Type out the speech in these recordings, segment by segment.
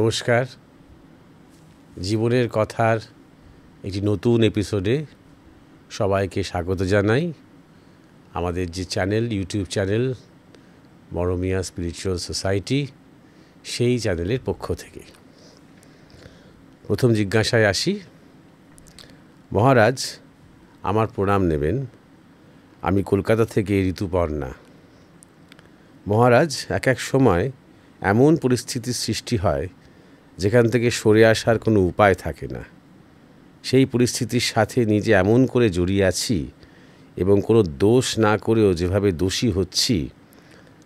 নমস্কার। জীবনের কথার একটি নতুন এপিসোডে সবাইকে স্বাগত জানাই। আমাদের যে channel, YouTube channel Marmiya spiritual society, সেই চ্যানেলের পক্ষ থেকে প্রথম জিজ্ঞাসায় আসি। মহারাজ, আমার প্রণাম নেবেন। আমি কলকাতা থেকে ঋতুপর্ণা। মহারাজ, এক এক সময় এমন পরিস্থিতির সৃষ্টি হয় যেখান থেকে সরে আসার কোনো উপায় থাকে না। সেই পরিস্থিতির সাথে নিজে এমন করে জড়িয়ে আছি এবং কোনো দোষ না করেও যেভাবে দোষী হচ্ছি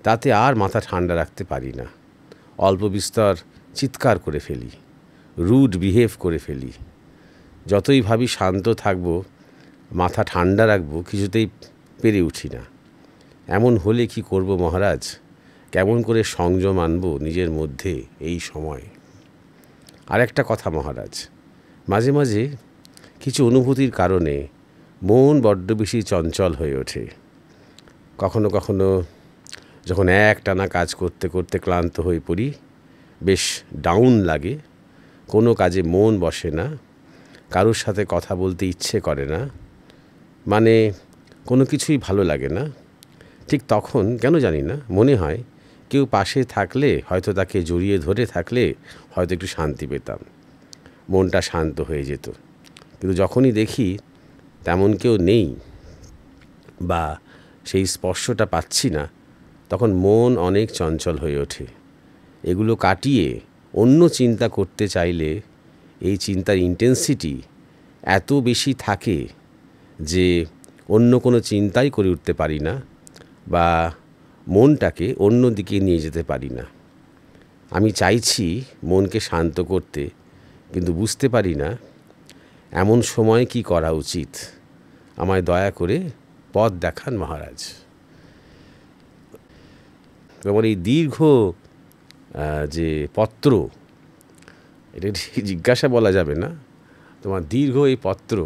তাতে আর মাথা ঠান্ডা রাখতে পারি না। অল্প বিস্তর চিৎকার করে ফেলি, রুড বিহেভ করে ফেলি। যতই ভাবি শান্ত থাকব, মাথা ঠান্ডা রাখব, কিছুতেই পেরে উঠি না। এমন হলে কি করব মহারাজ? কেমন করে সংযম আনব নিজের মধ্যে এই সময়? আর একটা কথা মহারাজ, মাঝে মাঝে কিছু অনুভূতির কারণে মন বড্ড বেশি চঞ্চল হয়ে ওঠে। কখনো কখনো যখন একটানা কাজ করতে করতে ক্লান্ত হয়ে পড়ি, বেশ ডাউন লাগে, কোনো কাজে মন বসে না, কারোর সাথে কথা বলতে ইচ্ছে করে না, মানে কোনো কিছুই ভালো লাগে না। ঠিক তখন কেন জানি না মনে হয় কেউ পাশে থাকলে, হয়তো তাকে জড়িয়ে ধরে থাকলে হয়তো একটু শান্তি পেতাম, মনটা শান্ত হয়ে যেত। কিন্তু যখনই দেখি তেমন কেউ নেই বা সেই স্পর্শটা পাচ্ছি না, তখন মন অনেক চঞ্চল হয়ে ওঠে। এগুলো কাটিয়ে অন্য চিন্তা করতে চাইলে এই চিন্তার ইন্টেন্সিটি এত বেশি থাকে যে অন্য কোনো চিন্তাই করে উঠতে পারি না বা মনটাকে অন্য দিকে নিয়ে যেতে পারি না। আমি চাইছি মনকে শান্ত করতে, কিন্তু বুঝতে পারি না এমন সময় কি করা উচিত। আমায় দয়া করে পথ দেখান মহারাজ। তোমার এই দীর্ঘ যে পত্র, এটা জিজ্ঞাসা বলা যাবে না, তোমার দীর্ঘ এই পত্র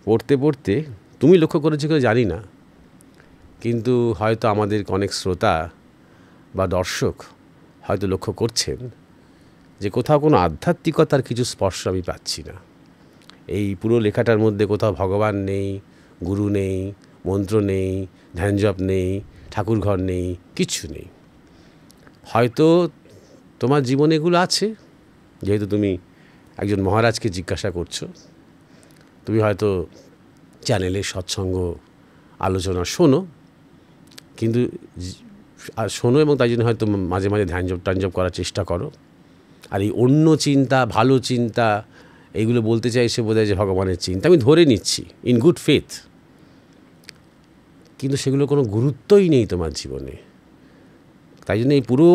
পড়তে পড়তে তুমি লক্ষ্য করেছো কেউ জানি না, কিন্তু হয়তো আমাদের অনেক শ্রোতা বা দর্শক হয়তো লক্ষ্য করছেন যে কোথাও কোনো আধ্যাত্মিকতার কিছু স্পর্শ আমি পাচ্ছি না। এই পুরো লেখাটার মধ্যে কোথাও ভগবান নেই, গুরু নেই, মন্ত্র নেই, ধ্যানজপ নেই, ঠাকুরঘর নেই, কিচ্ছু নেই। হয়তো তোমার জীবনে এগুলো আছে, যেহেতু তুমি একজন মহারাজকে জিজ্ঞাসা করছো। তুমি হয়তো চ্যানেলে সৎসঙ্গ আলোচনা শোনো, কিন্তু শোনো এবং তাই জন্য হয়তো মাঝে মাঝে ধ্যানজপ টানজপ করার চেষ্টা করো। আর এই অন্য চিন্তা, ভালো চিন্তা, এইগুলো বলতে চাইছে বোধহয় যে ভগবানের চিন্তা, আমি ধরে নিচ্ছি ইন গুড ফেথ, কিন্তু সেগুলো কোনো গুরুত্বই নেই তোমার জীবনে। তাই জন্য এই পুরো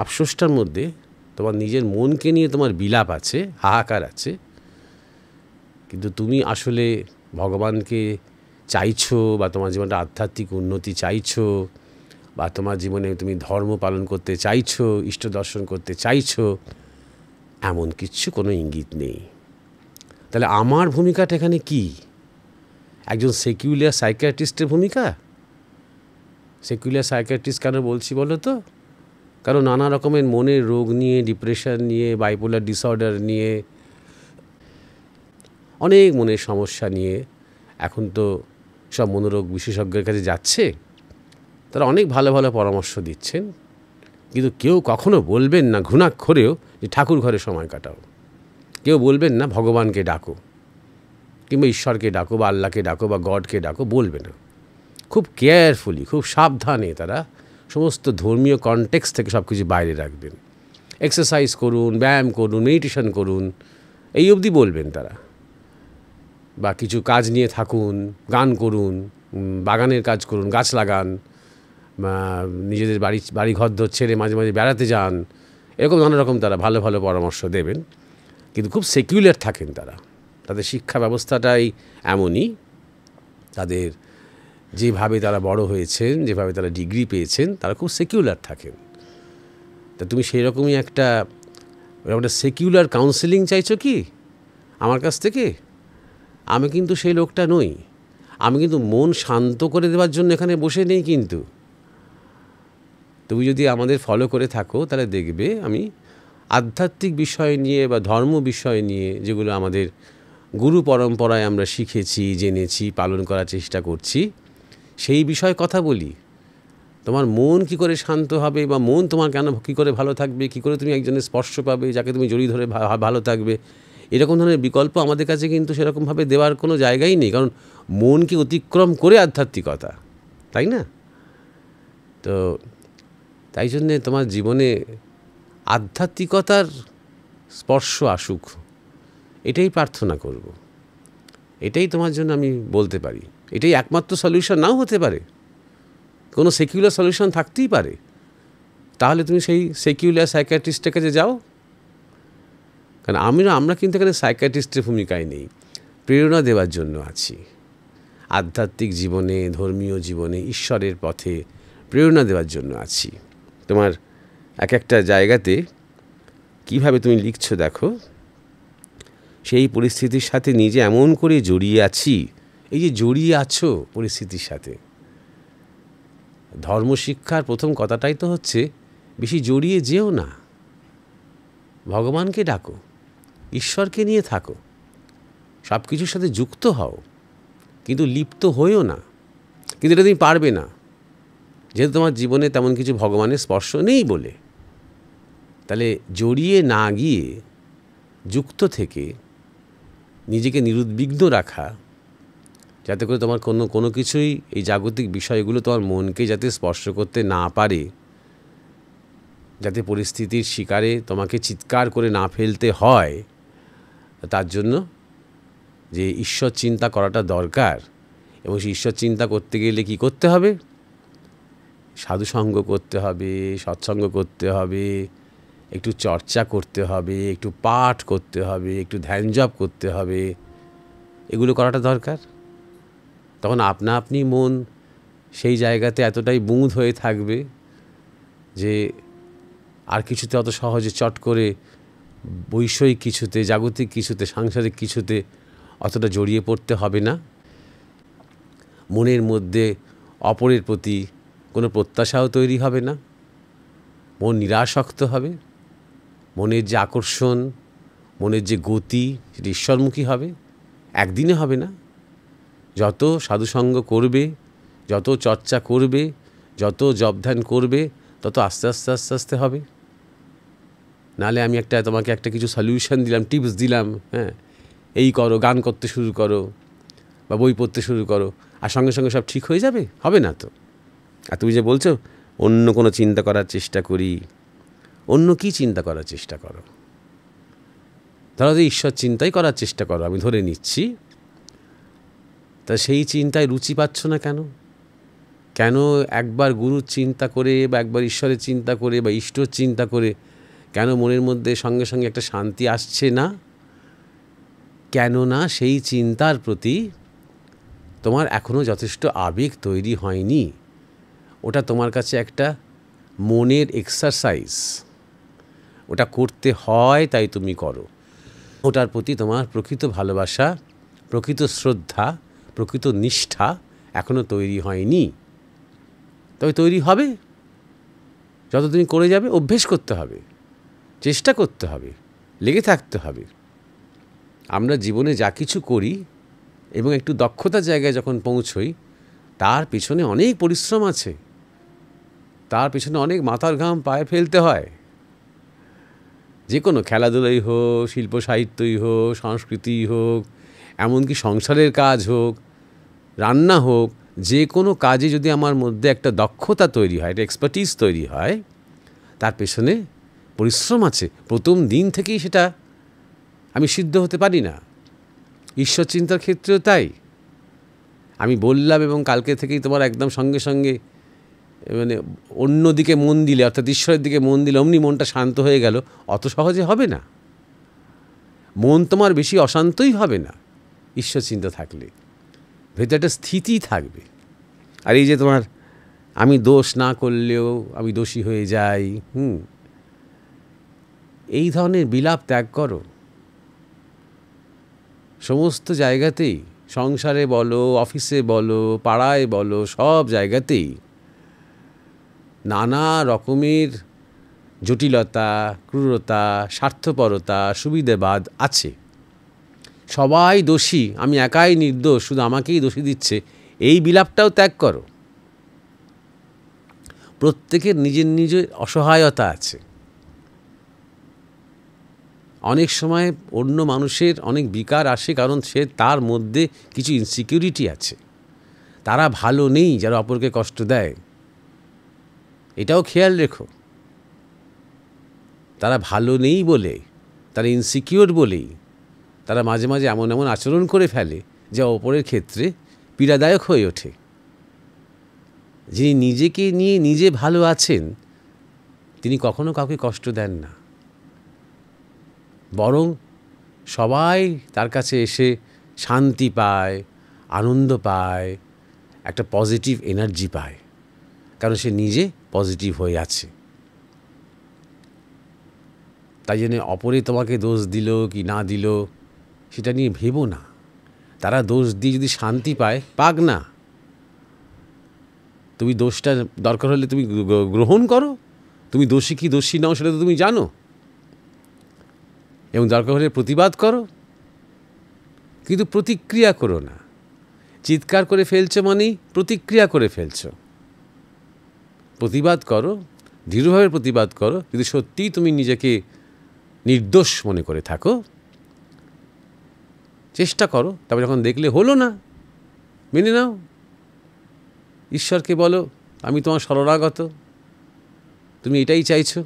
আফসোসটার মধ্যে তোমার নিজের মনকে নিয়ে তোমার বিলাপ আছে, হাহাকার আছে, কিন্তু তুমি আসলে ভগবানকে চাইছো বা তোমার জীবনটা আধ্যাত্মিক উন্নতি চাইছো বা তোমার জীবনে তুমি ধর্ম পালন করতে চাইছো, ইষ্ট দর্শন করতে চাইছো, এমন কিছু কোনো ইঙ্গিত নেই। তাহলে আমার ভূমিকাটা এখানে কি? একজন সেকুলার সাইকিয়াট্রিস্টের ভূমিকা? সেকুলার সাইকিয়াট্রিস্ট কেন বলছি বলো তো? কারণ নানা রকমের মনের রোগ নিয়ে, ডিপ্রেশন নিয়ে, বাইপোলার ডিসঅর্ডার নিয়ে, অনেক মনের সমস্যা নিয়ে এখন তো সব মনোরোগ বিশেষজ্ঞের কাছে যাচ্ছে। তারা অনেক ভালো ভালো পরামর্শ দিচ্ছেন, কিন্তু কেউ কখনো বলবেন না ঘুণাক্ষরেও যে ঠাকুর ঘরে সময় কাটাও। কেউ বলবেন না ভগবানকে ডাকো, কিংবা ঈশ্বরকে ডাকো বা আল্লাহকে ডাকো বা গডকে ডাকো, বলবে না। খুব কেয়ারফুলি, খুব সাবধানে তারা সমস্ত ধর্মীয় কনটেক্সট থেকে সব কিছু বাইরে রাখবেন। এক্সারসাইজ করুন, ব্যায়াম করুন, মেডিটেশন করুন, এই অবধি বলবেন তারা। বা কিছু কাজ নিয়ে থাকুন, গান করুন, বাগানের কাজ করুন, গাছ লাগান, নিজেদের বাড়ি ঘর ছেড়ে মাঝে মাঝে বেড়াতে যান, এরকম নানা রকম তারা ভালো ভালো পরামর্শ দেবেন। কিন্তু খুব সেকুলার থাকেন তারা। তাদের শিক্ষা ব্যবস্থাটাই এমনই, তাদের যেভাবে তারা বড় হয়েছেন, যেভাবে তারা ডিগ্রি পেয়েছেন, তারা খুব সেকুলার থাকেন। তা তুমি সেই রকমই একটা সেকুলার কাউন্সেলিং চাইছো কি আমার কাছ থেকে? আমি কিন্তু সেই লোকটা নই। আমি কিন্তু মন শান্ত করে দেওয়ার জন্য এখানে বসে নেই। কিন্তু তুমি যদি আমাদের ফলো করে থাকো তাহলে দেখবে আমি আধ্যাত্মিক বিষয় নিয়ে বা ধর্ম বিষয় নিয়ে যেগুলো আমাদের গুরু পরম্পরায় আমরা শিখেছি, জেনেছি, পালন করার চেষ্টা করছি, সেই বিষয়ে কথা বলি। তোমার মন কী করে শান্ত হবে বা মন তোমার কেন কী করে ভালো থাকবে, কী করে তুমি একজনের স্পর্শ পাবে, যাকে তুমি জড়িয়ে ধরে ভালো থাকবে, এরকম ধরনের বিকল্প আমাদের কাছে কিন্তু সেরকমভাবে দেওয়ার কোনো জায়গাই নেই। কারণ মনকে অতিক্রম করে আধ্যাত্মিকতা, তাই না? তো তাই জন্যে তোমার জীবনে আধ্যাত্মিকতার স্পর্শ আসুক, এটাই প্রার্থনা করব। এটাই তোমার জন্য আমি বলতে পারি। এটাই একমাত্র সলিউশন নাও হতে পারে, কোনো সেকুলার সলিউশন থাকতেই পারে। তাহলে তুমি সেই সেকুলার সাইকিয়াট্রিস্টের কাছে যাও। কারণ আমরা কিন্তু এখানে সাইকিয়াট্রিস্টের ভূমিকায় নেই, প্রেরণা দেওয়ার জন্য আছি। আধ্যাত্মিক জীবনে, ধর্মীয় জীবনে, ঈশ্বরের পথে প্রেরণা দেওয়ার জন্য আছি। তোমার এক একটা জায়গাতে কিভাবে তুমি লিখছো দেখো, সেই পরিস্থিতির সাথে নিজে এমন করে জড়িয়ে আছি। এই যে জড়িয়ে আছো পরিস্থিতির সাথে, ধর্মশিক্ষার প্রথম কথাটাই তো হচ্ছে বেশি জড়িয়ে যেও না, ভগবানকে ডাকো, ঈশ্বরকে নিয়ে থাকো, সব কিছুর সাথে যুক্ত হও, কিন্তু লিপ্ত হইও না। কিন্তু এটা তুমি পারবে না, যেহেতু তোমার জীবনে তেমন কিছু ভগবানের স্পর্শ নেই বলে। তাহলে জড়িয়ে না গিয়ে যুক্ত থেকে নিজেকে নিরুদ্বিগ্ন রাখা, যাতে করে তোমার কোনো কিছুই এই জাগতিক বিষয়গুলো তোমার মনকে যাতে স্পর্শ করতে না পারে, যাতে পরিস্থিতির শিকারে তোমাকে চিৎকার করে না ফেলতে হয়, তার জন্য যে ঈশ্বর চিন্তা করাটা দরকার। এবং সেই ঈশ্বর চিন্তা করতে গেলে কি করতে হবে? সাধুসঙ্গ করতে হবে, সৎসঙ্গ করতে হবে, একটু চর্চা করতে হবে, একটু পাঠ করতে হবে, একটু ধ্যান জপ করতে হবে, এগুলো করাটা দরকার। তখন আপনা আপনি মন সেই জায়গাতে এতটাই বুঁদ হয়ে থাকবে যে আর কিছুতে অত সহজে চট করে বৈষয়িক কিছুতে, জাগতিক কিছুতে, সাংসারিক কিছুতে অতটা জড়িয়ে পড়তে হবে না। মনের মধ্যে অপরের প্রতি কোনো প্রত্যাশাও তৈরি হবে না, মন নিরাসক্ত হবে, মনের যে আকর্ষণ, মনের যে গতি, সেটা ঈশ্বরমুখী হবে। একদিনে হবে না। যত সাধুসঙ্গ করবে, যত চর্চা করবে, যত জপ ধ্যান করবে, তত আস্তে আস্তে আস্তে আস্তে হবে। নাহলে আমি তোমাকে একটা কিছু সলিউশন দিলাম, টিপস দিলাম, হ্যাঁ এই করো, গান করতে শুরু করো বা বই পড়তে শুরু করো, আর সঙ্গে সঙ্গে সব ঠিক হয়ে যাবে, হবে না তো। আর তুমি যে বলছো অন্য কোনো চিন্তা করার চেষ্টা করি, অন্য কি চিন্তা করার চেষ্টা করো? ধরো যে ঈশ্বর চিন্তাই করার চেষ্টা করো, আমি ধরে নিচ্ছি, তা সেই চিন্তায় রুচি পাচ্ছ না কেন? কেন একবার গুরুর চিন্তা করে বা একবার ঈশ্বরের চিন্তা করে বা ইষ্টর চিন্তা করে কেন মনের মধ্যে সঙ্গে সঙ্গে একটা শান্তি আসছে না? কেননা সেই চিন্তার প্রতি তোমার এখনও যথেষ্ট আবেগ তৈরি হয়নি। ওটা তোমার কাছে একটা মনের এক্সারসাইজ, ওটা করতে হয় তাই তুমি করো। ওটার প্রতি তোমার প্রকৃত ভালোবাসা, প্রকৃত শ্রদ্ধা, প্রকৃত নিষ্ঠা এখনও তৈরি হয়নি। তবে তৈরি হবে যত তুমি করে যাবে। অভ্যেস করতে হবে, চেষ্টা করতে হবে, লেগে থাকতে হবে। আমরা জীবনে যা কিছু করি এবং একটু দক্ষতার জায়গায় যখন পৌঁছই, তার পেছনে অনেক পরিশ্রম আছে, তার পেছনে অনেক মাথার ঘাম পায়ে ফেলতে হয়। যে কোনো খেলাধুলাই হোক, শিল্প সাহিত্যই হোক, সংস্কৃতিই হোক, এমনকি সংসারের কাজ হোক, রান্না হোক, যে কোনো কাজে যদি আমার মধ্যে একটা দক্ষতা তৈরি হয়, একটা এক্সপার্টিস তৈরি হয়, তার পেছনে পরিশ্রম আছে। প্রথম দিন থেকেই সেটা আমি সিদ্ধ হতে পারি না। ঈশ্বর চিন্তার ক্ষেত্রেও তাই। আমি বললাম এবং কালকে থেকেই তোমার একদম সঙ্গে সঙ্গে মানে অন্যদিকে মন দিলে, অর্থাৎ ঈশ্বরের দিকে মন দিলে অমনি মনটা শান্ত হয়ে গেল, অত সহজে হবে না। মন তোমার বেশি অশান্তই হবে না ঈশ্বর চিন্তা থাকলে, ভেতরে একটা স্থিতি থাকবে। আর এই যে তোমার আমি দোষ না করলেও আমি দোষী হয়ে যাই, এই ধরনের বিলাপ ত্যাগ করো। সমস্ত জায়গাতেই, সংসারে বলো, অফিসে বলো, পাড়ায় বলো, সব জায়গাতেই নানা রকমের জটিলতা, ক্রূরতা, স্বার্থপরতা, সুবিধাবাদ আছে। সবাই দোষী, আমি একাই নির্দোষ, শুধু আমাকেই দোষী দিচ্ছে, এই বিলাপটাও ত্যাগ করো। প্রত্যেকের নিজের নিজের অসহায়তা আছে। অনেক সময় অন্য মানুষের অনেক বিকার আসে কারণ সে তার মধ্যে কিছু ইনসিকিউরিটি আছে। তারা ভালো নেই যারা অপরকে কষ্ট দেয়, এটাও খেয়াল রেখো। তারা ভালো নেই বলে, তারা ইনসিকিউর বলেই তারা মাঝে মাঝে এমন এমন আচরণ করে ফেলে যা অপরের ক্ষেত্রে পীড়াদায়ক হয়ে ওঠে। যিনি নিজেকে নিয়ে নিজে ভালো আছেন তিনি কখনো কাউকে কষ্ট দেন না, বরং সবাই তার কাছে এসে শান্তি পায়, আনন্দ পায়, একটা পজিটিভ এনার্জি পায়, কারণ সে নিজে পজিটিভ হয়ে আছে। তাই জন্য অপরে তোমাকে দোষ দিল কি না দিল সেটা নিয়ে ভেবো না। তারা দোষ দিয়ে যদি শান্তি পায়, পাক না। তুমি দোষটা দরকার হলে তুমি গ্রহণ করো, তুমি দোষী কি দোষী নাও সেটা তো তুমি জানো, এবং দরকার হলে প্রতিবাদ করো, কিন্তু প্রতিক্রিয়া করো না। চিৎকার করে ফেলছো মানেই প্রতিক্রিয়া করে ফেলছো। প্রতিবাদ করো, দৃঢ়ভাবে প্রতিবাদ করো। যদি সত্যিই তুমি নিজেকে নির্দোষ মনে করে থাকো, চেষ্টা করো। তবে যখন দেখলে হলো না, মেনে নাও। ঈশ্বরকে বলো, আমি তোমার শরণাগত, তুমি এটাই চাইছো,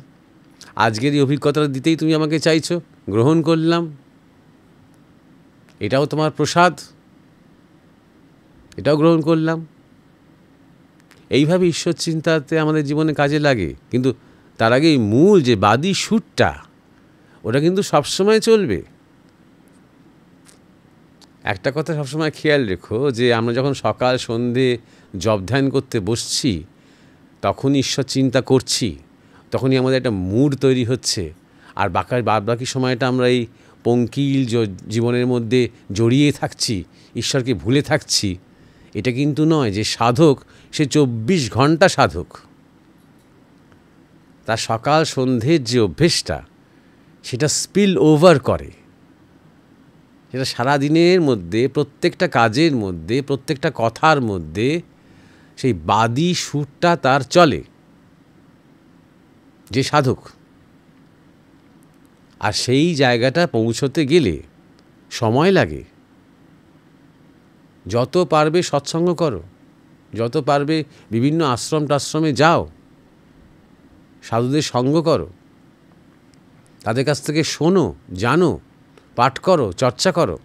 আজকের এই অভিজ্ঞতাটা দিতেই তুমি আমাকে চাইছো, গ্রহণ করলাম। এটাও তোমার প্রসাদ, এটাও গ্রহণ করলাম। এইভাবে ঈশ্বর চিন্তাতে আমাদের জীবনে কাজে লাগে। কিন্তু তার আগে মূল যে বাদী সুরটা, ওটা কিন্তু সবসময় চলবে। একটা কথা সবসময় খেয়াল রেখো, যে আমরা যখন সকাল সন্ধে জপ ধ্যান করতে বসছি, তখনই ঈশ্বর চিন্তা করছি, তখনই আমাদের একটা মুড তৈরি হচ্ছে। আর বাকি সময়টা আমরা এই পঙ্কিল জীবনের মধ্যে জড়িয়ে থাকছি, ঈশ্বরকে ভুলে থাকছি। এটা কিন্তু নয় যে সাধক সে 24 ঘন্টা সাধক। তার সকাল সন্ধ্যের যে অভ্যেসটা, সেটা স্পিল ওভার করে। সেটা সারাদিনের মধ্যে, প্রত্যেকটা কাজের মধ্যে, প্রত্যেকটা কথার মধ্যে সেই বাদী সুরটা তার চলে, যে সাধক। আর সেই জায়গাটা পৌঁছতে গেলে সময় লাগে। যত পারবে সৎসঙ্গ করো, যত পারবে বিভিন্ন আশ্রমে যাও, সাধুদের সঙ্গ করো, তাদের কাছ থেকে শোনো, জানো, পাঠ করো, চর্চা করো।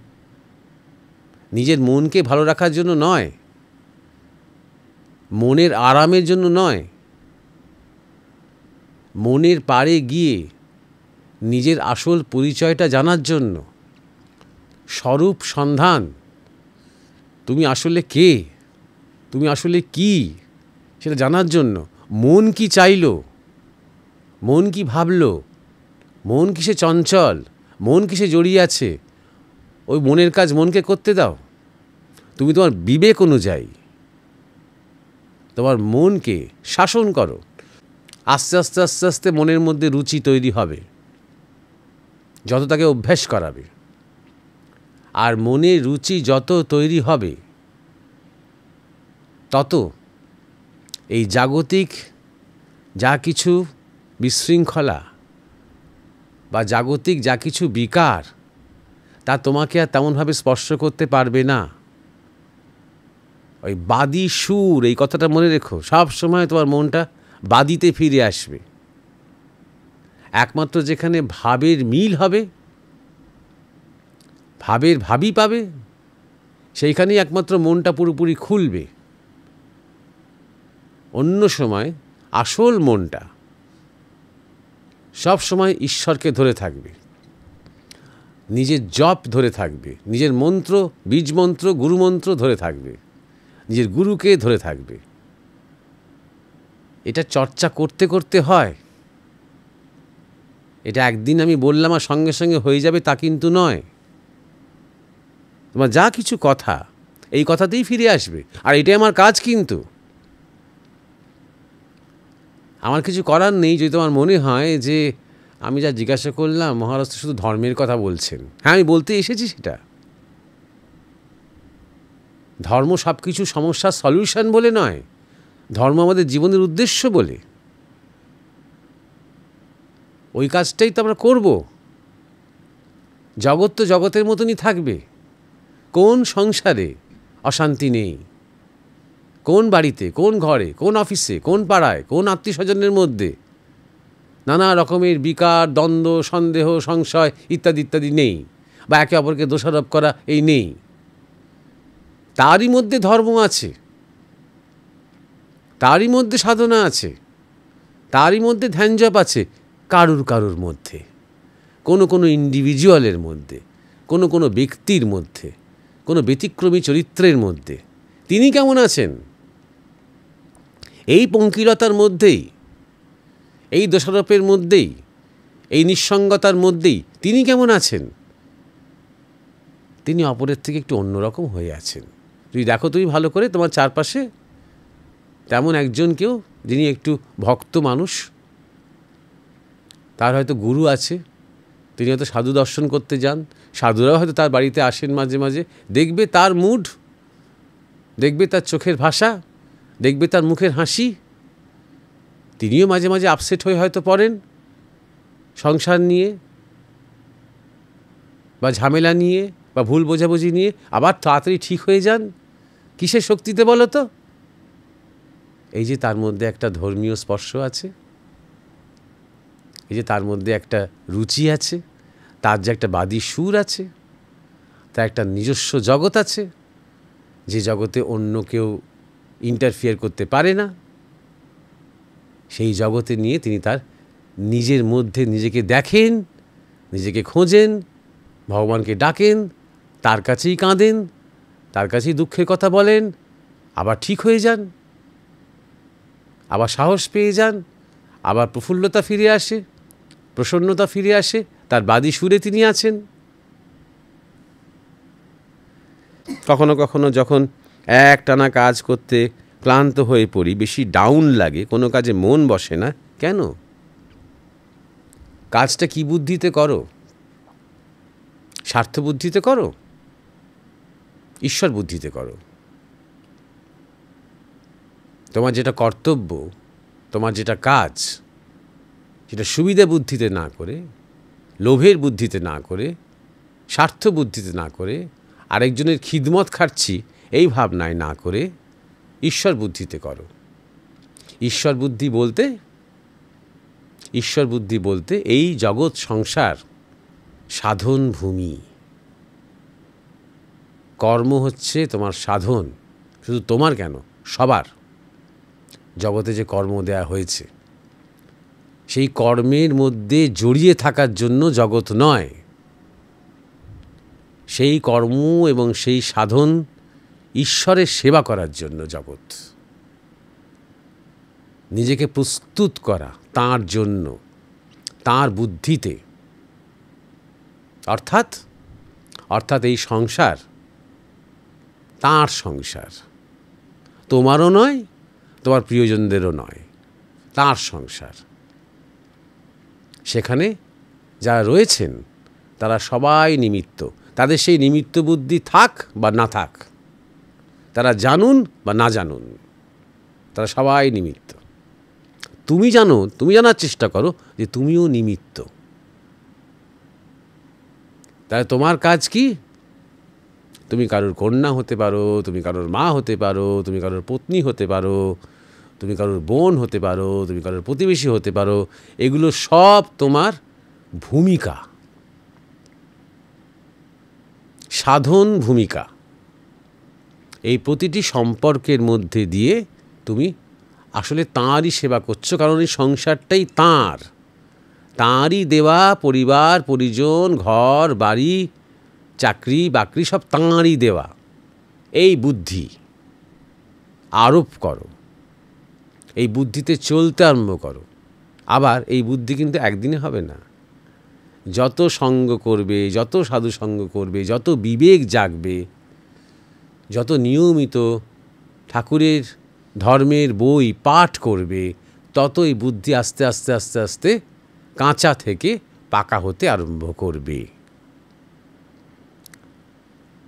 নিজের মনকে ভালো রাখার জন্য নয়, মনের আরামের জন্য নয়, মনের পাড়ে গিয়ে নিজের আসল পরিচয়টা জানার জন্য, স্বরূপ সন্ধান। তুমি আসলে কে, তুমি আসলে কি, সেটা জানার জন্য। মন কি চাইলো, মন কি ভাবলো, মন কিসে চঞ্চল, মন কিসে জড়িয়ে আছে, ওই মনের কাজ মনকে করতে দাও। তুমি তোমার বিবেক অনুযায়ী তোমার মনকে শাসন করো। আস্তে আস্তে আস্তে আস্তে মনের মধ্যে রুচি তৈরি হবে, যত তাকে অভ্যাস করাবে। আর মনে রুচি যত তৈরি হবে, তত এই জাগতিক যা কিছু বিশৃঙ্খলা বা জাগতিক যা কিছু বিকার, তা তোমাকে আর তেমনভাবে স্পর্শ করতে পারবে না। ওই বাদী সুর, এই কথাটা মনে রেখো, সব সময় তোমার মনটা বাদীতে ফিরে আসবে। একমাত্র যেখানে ভাবের মিল হবে, ভাবের ভাবই পাবে, সেইখানেই একমাত্র মনটা পুরোপুরি খুলবে। অন্য সময় আসল মনটা সব সময় ঈশ্বরকে ধরে থাকবে, নিজের জপ ধরে থাকবে, নিজের মন্ত্র, বীজ মন্ত্র, গুরুমন্ত্র ধরে থাকবে, নিজের গুরুকে ধরে থাকবে। এটা চর্চা করতে করতে হয়। এটা একদিন আমি বললাম আর সঙ্গে সঙ্গে হয়ে যাবে তা কিন্তু নয়। তোমার যা কিছু কথা, এই কথাতেই ফিরে আসবে। আর এটাই আমার কাজ। কিন্তু আমার কিছু করার নেই যদি তোমার মনে হয় যে আমি যা জিজ্ঞাসা করলাম মহারাজ তো শুধু ধর্মের কথা বলছেন। হ্যাঁ, আমি বলতে এসেছি সেটা। ধর্ম সব কিছু সমস্যার সলিউশন বলে নয়, ধর্ম আমাদের জীবনের উদ্দেশ্য বলে। ওই কাজটাই তো আমরা করব। জগৎ তো জগতের মতনই থাকবে। কোন সংসারে অশান্তি নেই? কোন বাড়িতে, কোন ঘরে, কোন অফিসে, কোন পাড়ায়, কোন আত্মীয় স্বজনের মধ্যে নানা রকমের বিকার, দ্বন্দ্ব, সন্দেহ, সংশয় ইত্যাদি ইত্যাদি নেই, বা একে অপরকে দোষারোপ করা এই নেই। তারই মধ্যে ধর্ম আছে, তারই মধ্যে সাধনা আছে, তারই মধ্যে ধ্যানজপ আছে। কারুর কারুর মধ্যে, কোনো কোনো ইন্ডিভিজুয়ালের মধ্যে, কোনো কোনো ব্যক্তির মধ্যে, কোনো ব্যতিক্রমী চরিত্রের মধ্যে তিনি কেমন আছেন, এই পঙ্কিলতার মধ্যেই, এই দোষারোপের মধ্যেই, এই নিঃসঙ্গতার মধ্যেই তিনি কেমন আছেন? তিনি অপরের থেকে একটু অন্যরকম হয়ে আছেন। তুমি দেখো, তুমি ভালো করে তোমার চারপাশে তেমন একজন কেউ যিনি একটু ভক্ত মানুষ, তার হয়তো গুরু আছে, তিনি হয়তো সাধু দর্শন করতে যান, সাধুরাও হয়তো তার বাড়িতে আসেন মাঝে মাঝে। দেখবে তার মুড, দেখবে তার চোখের ভাষা, দেখবে তার মুখের হাসি। তিনিও মাঝে মাঝে আপসেট হয়ে হয়তো পড়েন সংসার নিয়ে, বা ঝামেলা নিয়ে, বা ভুল বোঝাবুঝি নিয়ে, আবার তাড়াতাড়ি ঠিক হয়ে যান। কিসের শক্তিতে বলো তো? এই যে তার মধ্যে একটা ধর্মীয় স্পর্শ আছে, এই যে তার মধ্যে একটা রুচি আছে, তার যে একটা বাদী সুর আছে, তার একটা নিজস্ব জগৎ আছে, যে জগতে অন্য কেউ ইন্টারফিয়ার করতে পারে না। সেই জগতে নিয়ে তিনি তার নিজের মধ্যে নিজেকে দেখেন, নিজেকে খোঁজেন, ভগবানকে ডাকেন, তার কাছেই কাঁদেন, তার কাছেই দুঃখের কথা বলেন, আবার ঠিক হয়ে যান, আবার সাহস পেয়ে যান, আবার প্রফুল্লতা ফিরে আসে, প্রসন্নতা ফিরে আসে। তার বাদী সুরে তিনি আছেন। কখনো কখনো যখন একটানা কাজ করতে ক্লান্ত হয়ে পড়ি, বেশি ডাউন লাগে, কোনো কাজে মন বসে না, কেন? কাজটা কি বুদ্ধিতে করো? স্বার্থ বুদ্ধিতে করো? ঈশ্বর বুদ্ধিতে করো? তোমার যেটা কর্তব্য, তোমার যেটা কাজ, সেটা সুবিধা বুদ্ধিতে না করে, লোভের বুদ্ধিতে না করে, স্বার্থ বুদ্ধিতে না করে, আরেকজনের খিদমত খাচ্ছি এই ভাবনায় না করে ঈশ্বর বুদ্ধিতে করো। ঈশ্বর বুদ্ধি বলতে এই জগৎ সংসার সাধন ভূমি। কর্ম হচ্ছে তোমার সাধন। শুধু তোমার কেন, সবার। জগতে যে কর্ম দেয়া হয়েছে, সেই কর্মের মধ্যে জড়িয়ে থাকার জন্য জগৎ নয়। সেই কর্ম এবং সেই সাধন ঈশ্বরের সেবা করার জন্য জগৎ। নিজেকে প্রস্তুত করা তাঁর জন্য, তাঁর বুদ্ধিতে। অর্থাৎ এই সংসার তাঁর সংসার, তোমারও নয়, তোমার প্রিয়জনদেরও নয়, তাঁর সংসার। সেখানে যারা রয়েছেন তারা সবাই নিমিত্ত। তাদের সেই নিমিত্ত বুদ্ধি থাক বা না থাক, তারা জানুন বা না জানুন, তারা সবাই নিমিত্ত। তুমি জানো, তুমি জানার চেষ্টা করো যে তুমিও নিমিত্ত। তাহলে তোমার কাজ কি? তুমি কারোর কন্যা হতে পারো, তুমি কারোর মা হতে পারো, তুমি কারোর পত্নী হতে পারো, তুমি কারোর বোন হতে পারো, তুমি কারোর প্রতিবেশী হতে পারো। এগুলো সব তোমার ভূমিকা, সাধন ভূমিকা। এই প্রতিটি সম্পর্কের মধ্যে দিয়ে তুমি আসলে তাঁরই সেবা করছো, কারণ এই সংসারটাই তাঁরই দেওয়া। পরিবার পরিজন, ঘর বাড়ি, চাকরি বাকরি সব তাঁরই দেওয়া। এই বুদ্ধি আরোপ করো, এই বুদ্ধিতে চলতে আরম্ভ করো। আবার এই বুদ্ধি কিন্তু একদিনে হবে না। যত সঙ্গ করবে, যত সাধু সঙ্গ করবে, যত বিবেক জাগবে, যত নিয়মিত ঠাকুরের ধর্মের বই পাঠ করবে, তত এই বুদ্ধি আস্তে আস্তে আস্তে আস্তে কাঁচা থেকে পাকা হতে আরম্ভ করবে।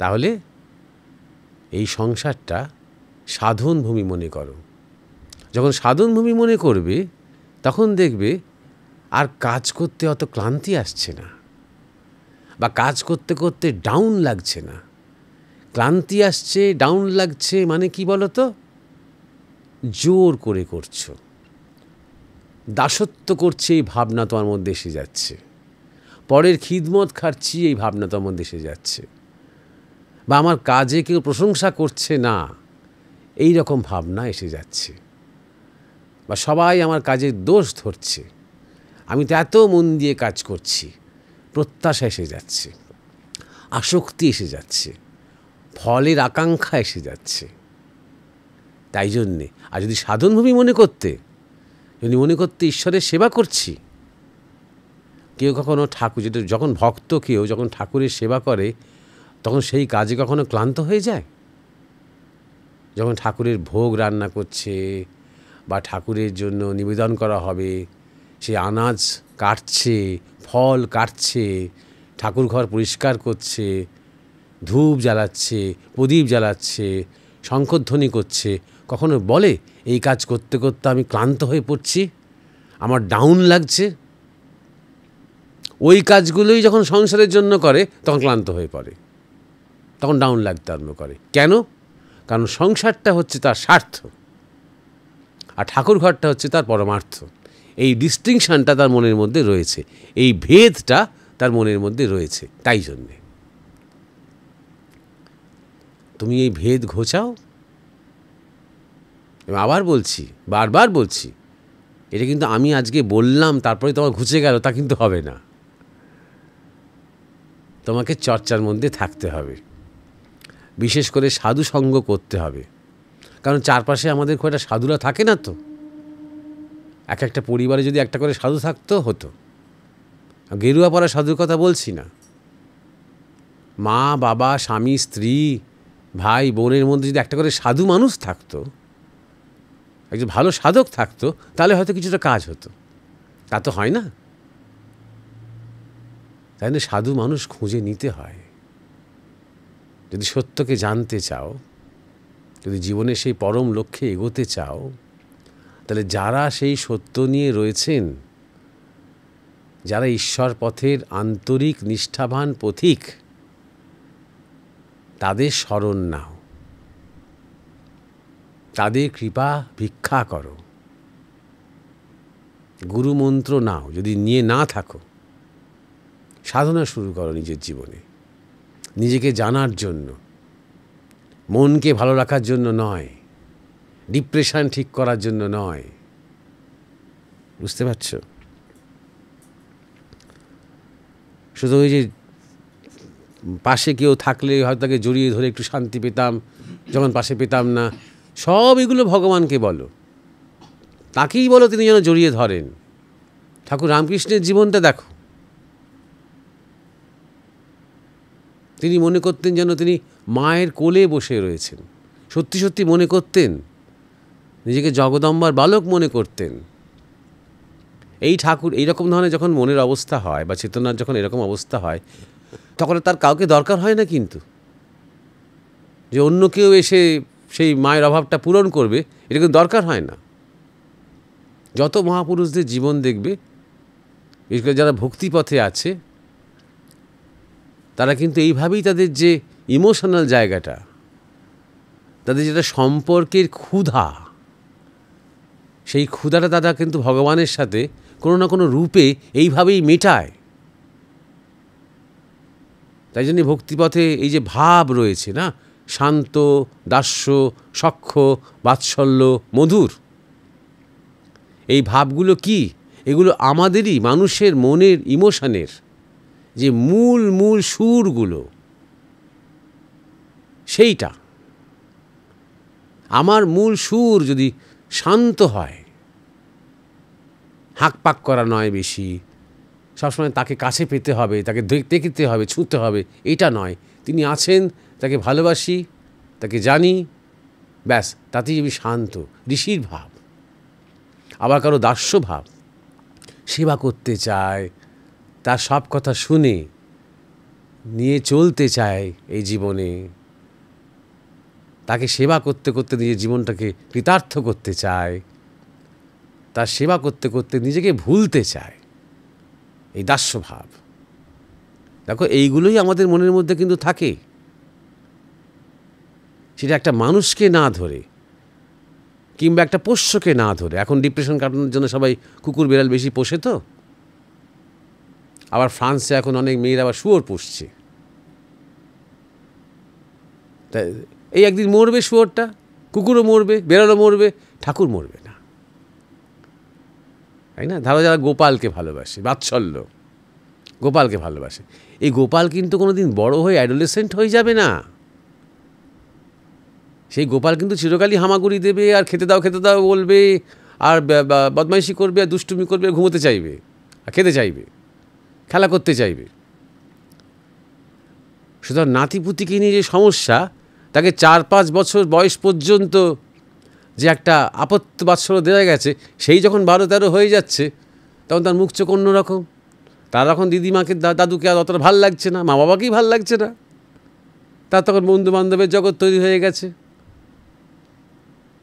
তাহলে এই সংসারটা সাধনভূমি মনে করো। যখন সাধনভূমি মনে করবে তখন দেখবে আর কাজ করতে অত ক্লান্তি আসছে না, বা কাজ করতে করতে ডাউন লাগছে না। ক্লান্তি আসছে, ডাউন লাগছে মানে কি বলো তো? জোর করে করছো, দাসত্ব করছে এই ভাবনা তোমার মধ্যে এসে যাচ্ছে, পরের খিদমত খাচ্ছি এই ভাবনা তোমার মধ্যে এসে যাচ্ছে, বা আমার কাজে কেউ প্রশংসা করছে না এই রকম ভাবনা এসে যাচ্ছে, বা সবাই আমার কাজের দোষ ধরছে, আমি তো এত মন দিয়ে কাজ করছি, প্রত্যাশা এসে যাচ্ছে, আসক্তি এসে যাচ্ছে, ফলের আকাঙ্ক্ষা এসে যাচ্ছে। তাই জন্যে আর যদি সাধনভূমি মনে করতে, যদি মনে করতে ঈশ্বরের সেবা করছি, কেউ কখনো ঠাকুর, যেটা যখন ভক্ত কেউ যখন ঠাকুরের সেবা করে তখন সেই কাজে কখনো ক্লান্ত হয়ে যায়? যখন ঠাকুরের ভোগ রান্না করছে বা ঠাকুরের জন্য নিবেদন করা হবে, সে আনাজ কাটছে, ফল কাটছে, ঠাকুর ঘর পরিষ্কার করছে, ধূপ জ্বালাচ্ছে, প্রদীপ জ্বালাচ্ছে, শঙ্খধ্বনি করছে, কখনো বলে এই কাজ করতে করতে আমি ক্লান্ত হয়ে পড়ছি, আমার ডাউন লাগছে? ওই কাজগুলোই যখন সংসারের জন্য করে তখন ক্লান্ত হয়ে পড়ে, তখন ডাউন লাগতে আরম্ভ করে। কেন? কারণ সংসারটা হচ্ছে তার স্বার্থ আর ঠাকুর ঘরটা হচ্ছে তার পরমার্থ। এই ডিস্টিংশনটা তার মনের মধ্যে রয়েছে, এই ভেদটা তার মনের মধ্যে রয়েছে। তাই জন্যে তুমি এই ভেদ ঘোচাও। আবার বলছি, বারবার বলছি, এটা কিন্তু আমি আজকে বললাম তারপরে তোমার ঘুচে গেল তা কিন্তু হবে না। তোমাকে চর্চার মধ্যে থাকতে হবে, বিশেষ করে সাধু সঙ্গ করতে হবে। কারণ চারপাশে আমাদের খুব একটা সাধুরা থাকে না তো। এক একটা পরিবারে যদি একটা করে সাধু থাকতো হতো। গেরুয়া পরা সাধুর কথা বলছি না, মা বাবা স্বামী স্ত্রী ভাই বোনের মধ্যে যদি একটা করে সাধু মানুষ থাকতো, একজন ভালো সাধক থাকতো, তাহলে হয়তো কিছুটা কাজ হতো। তা তো হয় না। তাই না? সাধু মানুষ খুঁজে নিতে হয়। যদি সত্যকে জানতে চাও, যদি জীবনে সেই পরম লক্ষ্যে এগোতে চাও, তাহলে যারা সেই সত্য নিয়ে রয়েছেন, যারা ঈশ্বর পথের আন্তরিক নিষ্ঠাবান পথিক, তাদের শরণ নাও, তাদের কৃপা ভিক্ষা করো, গুরুমন্ত্র নাও। যদি নিয়ে না থাকো, সাধনা শুরু করো নিজের জীবনে, নিজেকে জানার জন্য, মনকে ভালো রাখার জন্য নয়, ডিপ্রেশন ঠিক করার জন্য নয়। বুঝতে পারছ? শুধু ওই যে পাশে কেউ থাকলে হয়তো তাকে জড়িয়ে ধরে একটু শান্তি পেতাম, যখন পাশে পেতাম না, সব এগুলো ভগবানকে বলো, তাকেই বলো তিনি যেন জড়িয়ে ধরেন। ঠাকুর রামকৃষ্ণের জীবনটা দেখো, তিনি মনে করতেন যেন তিনি মায়ের কোলে বসে রয়েছেন। সত্যি সত্যি মনে করতেন, নিজেকে জগদম্বার বালক মনে করতেন। এই ঠাকুর এইরকম ধরনের যখন মনের অবস্থা হয় বা চেতনার যখন এরকম অবস্থা হয়, তখন তার কাউকে দরকার হয় না কিন্তু, যে অন্য কেউ এসে সেই মায়ের অভাবটা পূরণ করবে, এটা কিন্তু দরকার হয় না। যত মহাপুরুষদের জীবন দেখবে, বিশেষ করে যারা ভক্তিপথে আছে, তারা কিন্তু এইভাবেই তাদের যে ইমোশনাল জায়গাটা, তাদের যেটা সম্পর্কের ক্ষুধা, সেই ক্ষুধাটা তারা কিন্তু ভগবানের সাথে কোনো না কোনো রূপে এইভাবেই মেটায়। তাই জন্য ভক্তিপথে এই যে ভাব রয়েছে না, শান্ত, দাস্য, সখ্য, বাৎসল্য, মধুর, এই ভাবগুলো কি? এগুলো আমাদেরই মানুষের মনের ইমোশনের যে মূল মূল সুরগুলো, সেইটা আমার মূল সুর যদি শান্ত হয়, হাঁকপাক করা নয় বেশি, সবসময় তাকে কাছে পেতে হবে, তাকে দেখতে হবে, ছুঁতে হবে, এটা নয়। তিনি আছেন, তাকে ভালোবাসি, তাকে জানি, ব্যাস, তাতেই আমি শান্ত, ঋষির ভাব। আবার কারো দাস্যভাব, সেবা করতে চায়, তার সব কথা শুনে নিয়ে চলতে চায় এই জীবনে, তাকে সেবা করতে করতে নিজের জীবনটাকে কৃতার্থ করতে চায়, তার সেবা করতে করতে নিজেকে ভুলতে চায়, এই দাস্যভাব। দেখো, এইগুলোই আমাদের মনের মধ্যে কিন্তু থাকে। সেটা একটা মানুষকে না ধরে কিংবা একটা পোষ্যকে না ধরে। এখন ডিপ্রেশন কাটানোর জন্য সবাই কুকুর বিড়াল বেশি পোষে তো, আবার ফ্রান্সে এখন অনেক মেয়েরা আবার শুয়োর পুষছে। তাই এই একদিন মরবে শুয়োরটা, কুকুরও মরবে, বিড়ালও মরবে, ঠাকুর মরবে না, তাই না? ধরো যারা গোপালকে ভালোবাসে, বাৎসল্য, গোপালকে ভালোবাসে, এই গোপাল কিন্তু কোনো দিন বড় হয়ে অ্যাডোলেসেন্ট হয়ে যাবে না। সেই গোপাল কিন্তু চিরকালই হামাগুড়ি দেবে, আর খেতে দাও বলবে, আর বদমাইশি করবে, আর দুষ্টুমি করবে, ঘুমোতে চাইবে, আর খেতে চাইবে, খেলা করতে চাইবে। সুতরাং নাতিপুতিকে নিয়ে যে সমস্যা, তাকে 4-5 বছর বয়স পর্যন্ত যে একটা আপত্ত বাৎসল্য দেওয়া গেছে, সেই যখন 12-13 হয়ে যাচ্ছে, তখন তার মুখ চোখ অন্যরকম। তার এখন দিদিমাকে, দাদুকে আর অতটা ভাল লাগছে না, মা বাবাকেই ভাল লাগছে না, তার তখন বন্ধু বান্ধবের জগৎ তৈরি হয়ে গেছে,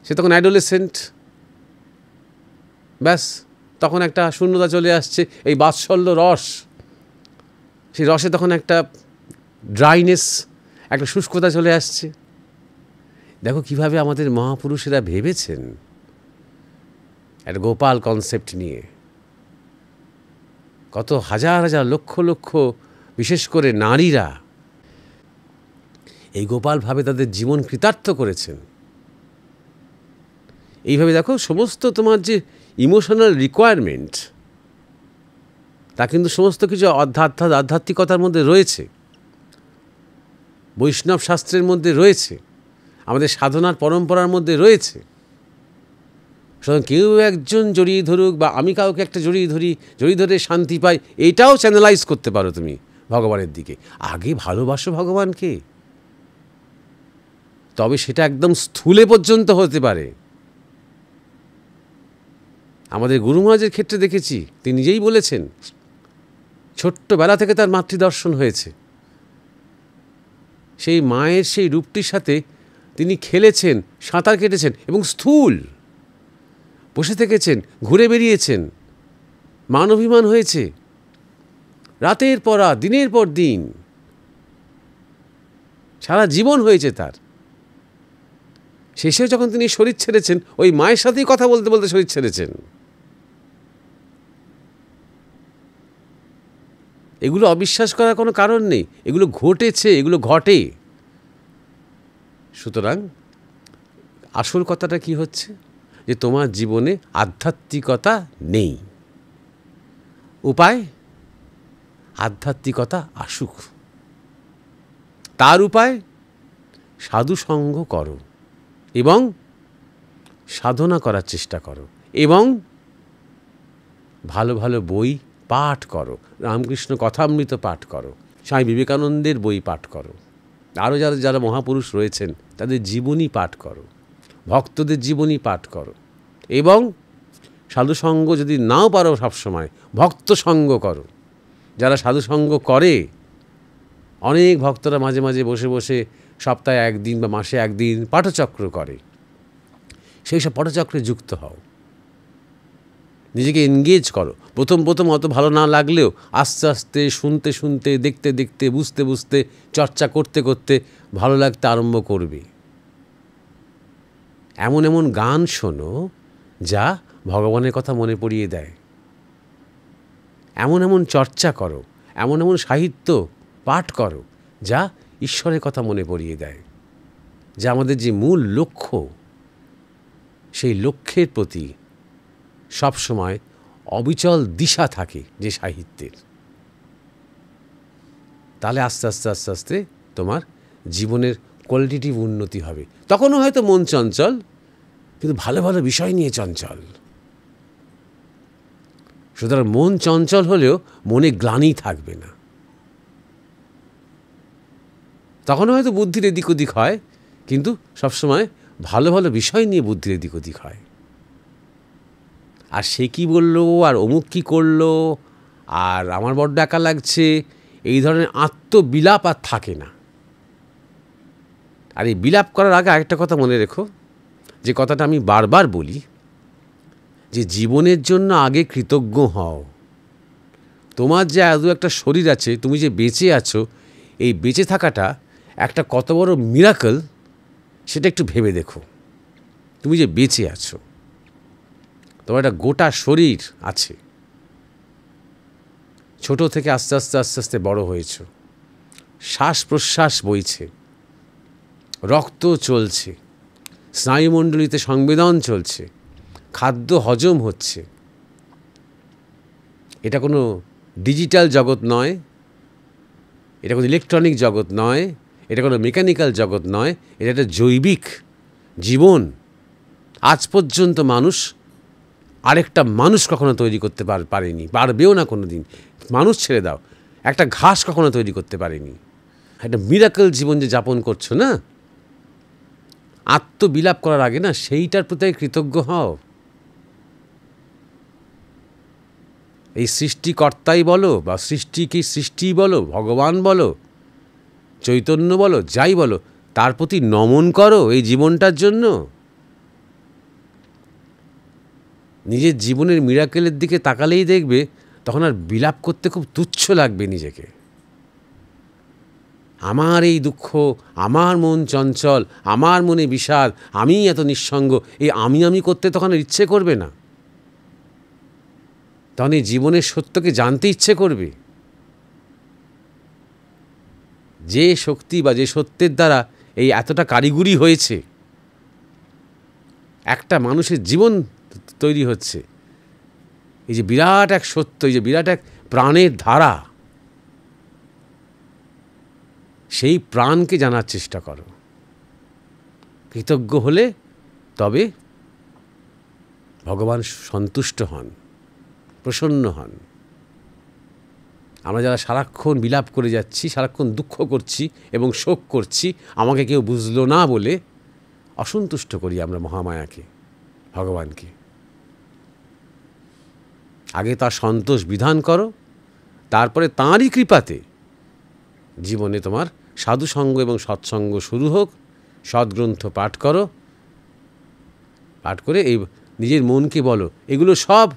সে তখন অ্যাডোলেসেন্ট। ব্যাস, তখন একটা শূন্যতা চলে আসছে, এই বাৎসল্য রস, সেই রসে তখন একটা ড্রাইনেস, একটা শুষ্কতা চলে আসছে। দেখো কিভাবে আমাদের মহাপুরুষেরা ভেবেছেন একটা গোপাল কনসেপ্ট নিয়ে। কত হাজার হাজার লক্ষ লক্ষ, বিশেষ করে নারীরা, এই গোপালভাবে তাদের জীবন কৃতার্থ করেছেন। এইভাবে দেখো, সমস্ত তোমার যে ইমোশনাল রিকোয়ারমেন্ট, তা কিন্তু সমস্ত কিছু আধ্যাত্মিকতার মধ্যে রয়েছে, বৈষ্ণব শাস্ত্রের মধ্যে রয়েছে, আমাদের সাধনার পরম্পরার মধ্যে রয়েছে। সুতরাং কেউ একজন জড়িয়ে ধরুক, বা আমি কাউকে একটা জড়িয়ে ধরে শান্তি পাই, এইটাও চ্যানেলাইজ করতে পারো তুমি ভগবানের দিকে। আগে ভালোবাসো ভগবানকে, তবে সেটা একদম স্থূলে পর্যন্ত হতে পারে। আমাদের গুরু মহারাজের ক্ষেত্রে দেখেছি, তিনি নিজেই বলেছেন, ছোট্টবেলা থেকে তার মাতৃদর্শন হয়েছে। সেই মায়ের সেই রূপটির সাথে তিনি খেলেছেন, সাঁতার কেটেছেন, এবং স্থূল বসে থেকেছেন, ঘুরে বেরিয়েছেন, মান অভিমান হয়েছে, রাতের পর রাত, দিনের পর দিন, সারা জীবন হয়েছে তার। শেষেও যখন তিনি শরীর ছেড়েছেন, ওই মায়ের সাথেই কথা বলতে বলতে শরীর ছেড়েছেন। এগুলো অবিশ্বাস করার কোনো কারণ নেই, এগুলো ঘটেছে, এগুলো ঘটে। সুতরাং আসল কথাটা কি হচ্ছে, যে তোমার জীবনে আধ্যাত্মিকতা নেই। উপায়, আধ্যাত্মিকতা আসুক। তার উপায়, সাধুসঙ্গ করো এবং সাধনা করার চেষ্টা করো, এবং ভালো ভালো বই পাঠ করো, রামকৃষ্ণ কথামৃত পাঠ করো, স্বামী বিবেকানন্দের বই পাঠ করো, আরও যারা যারা মহাপুরুষ রয়েছেন তাদের জীবনী পাঠ করো, ভক্তদের জীবনী পাঠ করো, এবং সাধুসঙ্গ যদি নাও পারো সবসময়, ভক্ত সঙ্গ করো। যারা সাধুসঙ্গ করে, অনেক ভক্তরা মাঝে মাঝে বসে বসে সপ্তাহে একদিন বা মাসে একদিন পাঠচক্র করে, সেই সব পাঠচক্রে যুক্ত হও, নিজেকে এনগেজ করো। প্রথম প্রথম অত ভালো না লাগলেও আস্তে আস্তে, শুনতে শুনতে, দেখতে দেখতে, বুঝতে বুঝতে, চর্চা করতে করতে ভালো লাগতে আরম্ভ করবে। এমন এমন গান শোনো যা ভগবানের কথা মনে পড়িয়ে দেয়, এমন এমন চর্চা করো, এমন এমন সাহিত্য পাঠ করো যা ঈশ্বরের কথা মনে পড়িয়ে দেয়, যা আমাদের যে মূল লক্ষ্য, সেই লক্ষ্যের প্রতি সবসময় অবিচল দিশা থাকে যে সাহিত্যের। তাহলে আস্তে আস্তে আস্তে আস্তে তোমার জীবনের কোয়ালিটিটিভ উন্নতি হবে। তখনও হয়তো মন চঞ্চল, কিন্তু ভালো ভালো বিষয় নিয়ে চঞ্চল। সুতরাং মন চঞ্চল হলেও মনে গ্লানি থাকবে না। তখনও হয়তো বুদ্ধির এদিক ওদিক হয়, কিন্তু সবসময় ভালো ভালো বিষয় নিয়ে বুদ্ধির এদিক ওদিক হয়। আর সে কী বললো, আর অমুক কী করলো, আর আমার বড্ড একা লাগছে, এই ধরনের আত্মবিলাপ আর থাকে না। আর এই বিলাপ করার আগে আরেকটা কথা মনে রেখো, যে কথাটা আমি বারবার বলি, যে জীবনের জন্য আগে কৃতজ্ঞ হও। তোমার যে এত একটা শরীর আছে, তুমি যে বেঁচে আছো, এই বেঁচে থাকাটা একটা কত বড় মিরাকল সেটা একটু ভেবে দেখো। তুমি যে বেঁচে আছো, তোমার একটা গোটা শরীর আছে, ছোট থেকে আস্তে আস্তে আস্তে আস্তে বড় হয়েছ, শ্বাস প্রশ্বাস বইছে, রক্ত চলছে, স্নায়ুমণ্ডলীতে সংবেদন চলছে, খাদ্য হজম হচ্ছে। এটা কোনো ডিজিটাল জগৎ নয়, এটা কোনো ইলেকট্রনিক জগৎ নয়, এটা কোনো মেকানিক্যাল জগৎ নয়, এটা একটা জৈবিক জীবন। আজ পর্যন্ত মানুষ আরেকটা মানুষ কখনো তৈরি করতে পারেনি, পারবেও না কোনো দিন। মানুষ ছেড়ে দাও, একটা ঘাস কখনো তৈরি করতে পারেনি। একটা মিরাকল জীবন যে যাপন করছো না, আত্মবিলাপ করার আগে না সেইটার প্রতি কৃতজ্ঞ হও। এই সৃষ্টিকর্তাই বলো, বা সৃষ্টি বলো, ভগবান বলো, চৈতন্য বলো, যাই বলো, তার প্রতি নমন করো এই জীবনটার জন্য। নিজের জীবনের মিরাকেলের দিকে তাকালেই দেখবে তখন আর বিলাপ করতে খুব তুচ্ছ লাগবে নিজেকে। আমার এই দুঃখ, আমার মন চঞ্চল, আমার মনে বিষাদ, আমি এত নিঃসঙ্গ, এই আমি করতে তখন আর ইচ্ছে করবে না। তখন এই জীবনের সত্যকে জানতে ইচ্ছে করবে। যে শক্তি বা যে সত্যের দ্বারা এই এতটা কারিগরি হয়েছে, একটা মানুষের জীবন তৈরি হচ্ছে, এই যে বিরাট এক সত্য, এই যে বিরাট এক প্রাণের ধারা, সেই প্রাণকে জানার চেষ্টা করো। কৃতজ্ঞ হলে তবে ভগবান সন্তুষ্ট হন, প্রসন্ন হন। আমরা যারা সারাক্ষণ বিলাপ করে যাচ্ছি, সারাক্ষণ দুঃখ করছি এবং শোক করছি, আমাকে কেউ বুঝলো না বলে অসন্তুষ্ট করি আমরা মহামায়াকে, ভগবানকে। আগে তার সন্তোষ বিধান করো, তারপরে তাঁরই কৃপাতে জীবনে তোমার সাধুসঙ্গ এবং সৎসঙ্গ শুরু হোক। সদ্গ্রন্থ পাঠ করো, পাঠ করে এই নিজের মনকে বলো, এগুলো সব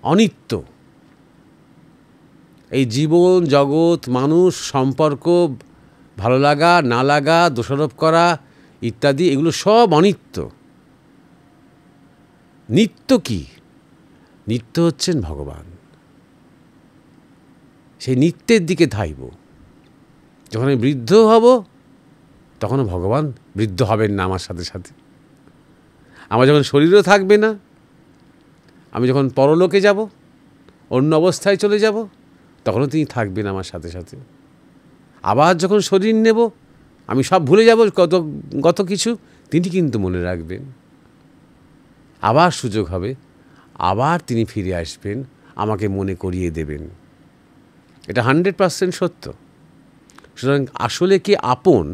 অনিত্য। এই জীবন জগৎ, মানুষ, সম্পর্ক, ভালো লাগা না লাগা, দোষারোপ করা ইত্যাদি, এগুলো সব অনিত্য। নিত্য কি? নিত্য হচ্ছেন ভগবান। সেই নিত্যের দিকে ধাইব। যখন আমি বৃদ্ধ হব, তখনও ভগবান বৃদ্ধ হবেন না আমার সাথে সাথে। আমার যখন শরীরও থাকবে না, আমি যখন পরলোকে যাব, অন্য অবস্থায় চলে যাব, তখনও তিনি থাকবেন আমার সাথে সাথে। আবার যখন শরীর নেব, আমি সব ভুলে যাব গত কিছু, তিনি কিন্তু মনে রাখবেন। আবার সুযোগ হবে, আবার তিনি ফিরে আসবেন, আমাকে মনে করিয়ে দেবেন। এটা 100% সত্য। সুতরাং আসলে কি আপন,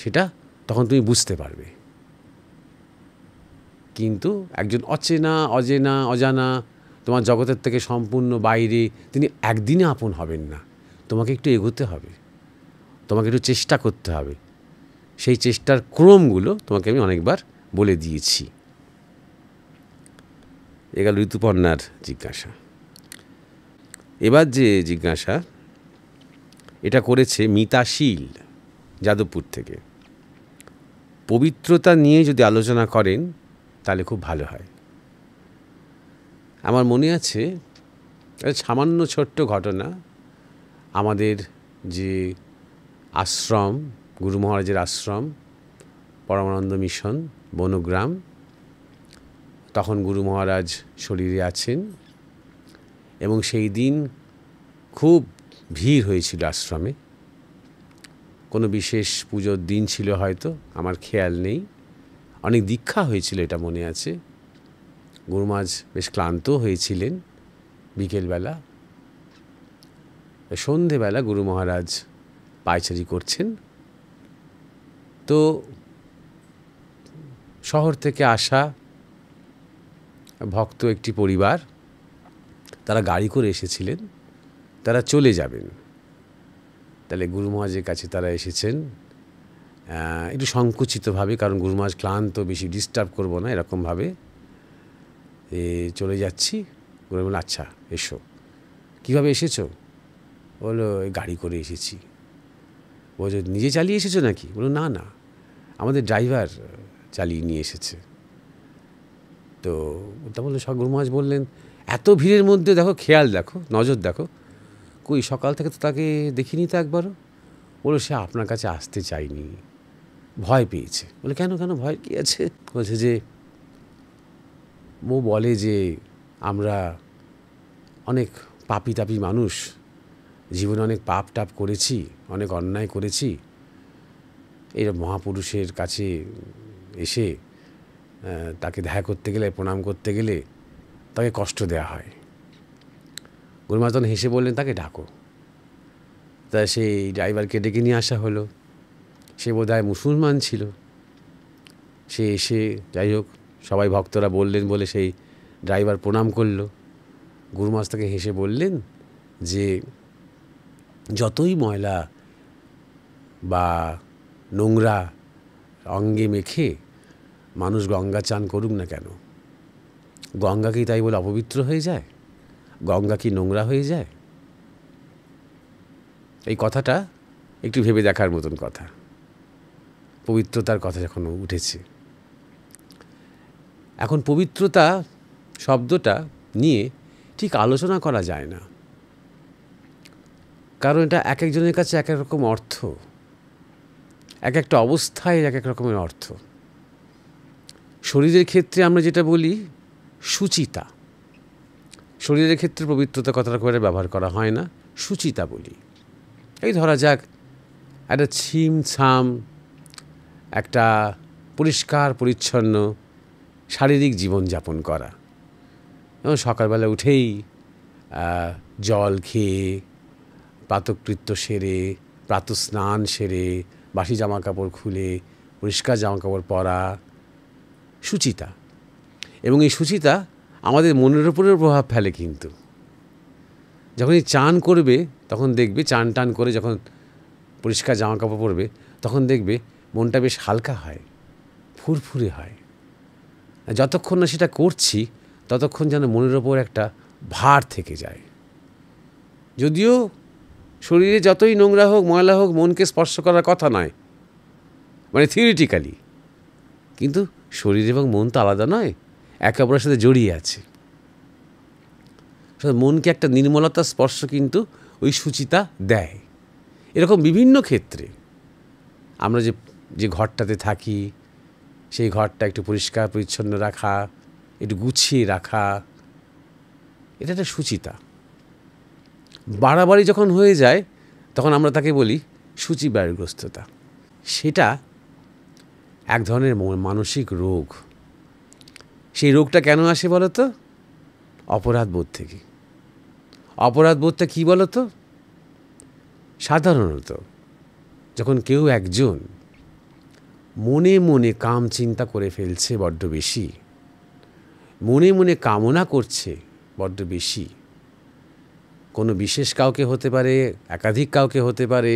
সেটা তখন তুমি বুঝতে পারবে। কিন্তু একজন অজানা তোমার জগতের থেকে সম্পূর্ণ বাইরে, তিনি একদিনে আপন হবেন না। তোমাকে একটু এগোতে হবে, তোমাকে একটু চেষ্টা করতে হবে। সেই চেষ্টার ক্রমগুলো তোমাকে আমি অনেকবার বলে দিয়েছি। এ গেল ঋতুপর্ণার জিজ্ঞাসা। এবার যে জিজ্ঞাসা, এটা করেছে মিতাশীল যাদবপুর থেকে। পবিত্রতা নিয়ে যদি আলোচনা করেন তাহলে খুব ভালো হয়। আমার মনে আছে সামান্য ছোট্ট ঘটনা। আমাদের যে আশ্রম, গুরু মহারাজের আশ্রম, পরমানন্দ মিশন বনগ্রাম, তখন গুরু মহারাজ শরীরে আছেন এবং সেই দিন খুব ভিড় হয়েছিল আশ্রমে। কোনো বিশেষ পুজোর দিন ছিল হয়তো, আমার খেয়াল নেই। অনেক দীক্ষা হয়েছিল এটা মনে আছে। গুরু মহারাজ বেশ ক্লান্ত হয়েছিলেন। বিকেলবেলা, সন্ধেবেলা গুরু মহারাজ পায়চারি করছেন। তো শহর থেকে আসা ভক্ত একটি পরিবার, তারা গাড়ি করে এসেছিলেন, তারা চলে যাবেন। তাহলে গুরু মহারাজের কাছে তারা এসেছেন একটু সংকুচিতভাবে, কারণ গুরু মহারাজ ক্লান্ত, বেশি ডিস্টার্ব করবো না এরকমভাবে চলে যাচ্ছি। গুরু বলল আচ্ছা এসো। কীভাবে এসেছো? বললো গাড়ি করে এসেছি। বলছো নিজে চালিয়ে এসেছো নাকি? বললো না না, আমাদের ড্রাইভার চালিয়ে নিয়ে এসেছে। তো তা বললো গুরু মহারাজ বললেন এত ভিড়ের মধ্যে দেখো, খেয়াল দেখো, নজর দেখো, কই সকাল থেকে তো তাকে দেখিনি তো একবারও। বললো সে আপনার কাছে আসতে চায়নি, ভয় পেয়েছে। বলে কেন কেন, ভয় কী আছে? বলছে যে ও বলে যে আমরা অনেক পাপি তাপি মানুষ, জীবনে অনেক পাপ টাপ করেছি, অনেক অন্যায় করেছি, এই মহাপুরুষের কাছে এসে তাকে দেখা করতে গেলে, প্রণাম করতে গেলে তাকে কষ্ট দেওয়া হয়। গুরু মহারাজ তখন হেসে বললেন তাকে ডাকো। তা সেই ড্রাইভারকে ডেকে নিয়ে আসা হলো। সে বোধহয় মুসলমান ছিল। সে এসে, যাই হোক, সবাই ভক্তরা বললেন বলে সেই ড্রাইভার প্রণাম করলো। গুরু মহারাজ তাকে হেসে বললেন যে যতই ময়লা বা নোংরা অঙ্গে মেখে মানুষ গঙ্গা চান করুক না কেন, গঙ্গা কি তাই বলে অপবিত্র হয়ে যায়? গঙ্গা কি নোংরা হয়ে যায়? এই কথাটা একটু ভেবে দেখার মতন কথা। পবিত্রতার কথা যখন উঠেছে, এখন পবিত্রতা শব্দটা নিয়ে ঠিক আলোচনা করা যায় না, কারণ এটা এক একজনের কাছে এক এক রকম অর্থ, এক একটা অবস্থায় এক এক রকমের অর্থ। শরীরের ক্ষেত্রে আমরা যেটা বলি সুচিতা, শরীরের ক্ষেত্রে পবিত্রতা কথাটা করে ব্যবহার করা হয় না, সুচিতা বলি। এই ধরা যাক একটা ছিমছাম, একটা পরিষ্কার পরিচ্ছন্ন শারীরিক জীবনযাপন করা। এবং সকালবেলা উঠেই জল খেয়ে, প্রাতকৃত্য সেরে, প্রাতঃস্নান সেরে, বাসি জামা কাপড় খুলে পরিষ্কার জামা কাপড় পরা, সুচিতা। এবং এই সুচিতা আমাদের মনের উপরেও প্রভাব ফেলে। কিন্তু যখনই চান করবে তখন দেখবে, চান টান করে যখন পরিষ্কার জামা কাপড় পরবে তখন দেখবে মনটা বেশ হালকা হয়, ফুরফুরে হয়। যতক্ষণ না সেটা করছি ততক্ষণ যেন মনের ওপর একটা ভার থেকে যায়। যদিও শরীরে যতই নোংরা হোক, ময়লা হোক, মনকে স্পর্শ করার কথা নয়, মানে থিওরিটিক্যালি, কিন্তু শরীর এবং মন তো আলাদা নয়, একে অপরের সাথে জড়িয়ে আছে। মনকে একটা নির্মলতা স্পর্শ কিন্তু ওই সুচিতা দেয়। এরকম বিভিন্ন ক্ষেত্রে আমরা যে ঘরটাতে থাকি, সেই ঘরটা একটু পরিষ্কার পরিচ্ছন্ন রাখা, একটু গুছিয়ে রাখা, এটা একটা সুচিতা। বাড়াবাড়ি যখন হয়ে যায় তখন আমরা তাকে বলি সূচিব্যগ্রস্ততা। সেটা এক ধরনের মানসিক রোগ। সেই রোগটা কেন আসে বলো তো? অপরাধবোধ থেকে। অপরাধবোধটা কী বলো তো? সাধারণত যখন কেউ একজন মনে মনে কাম চিন্তা করে ফেলছে বড্ড বেশি, মনে মনে কামনা করছে বড্ড বেশি, কোনো বিশেষ কাউকে হতে পারে, একাধিক কাউকে হতে পারে,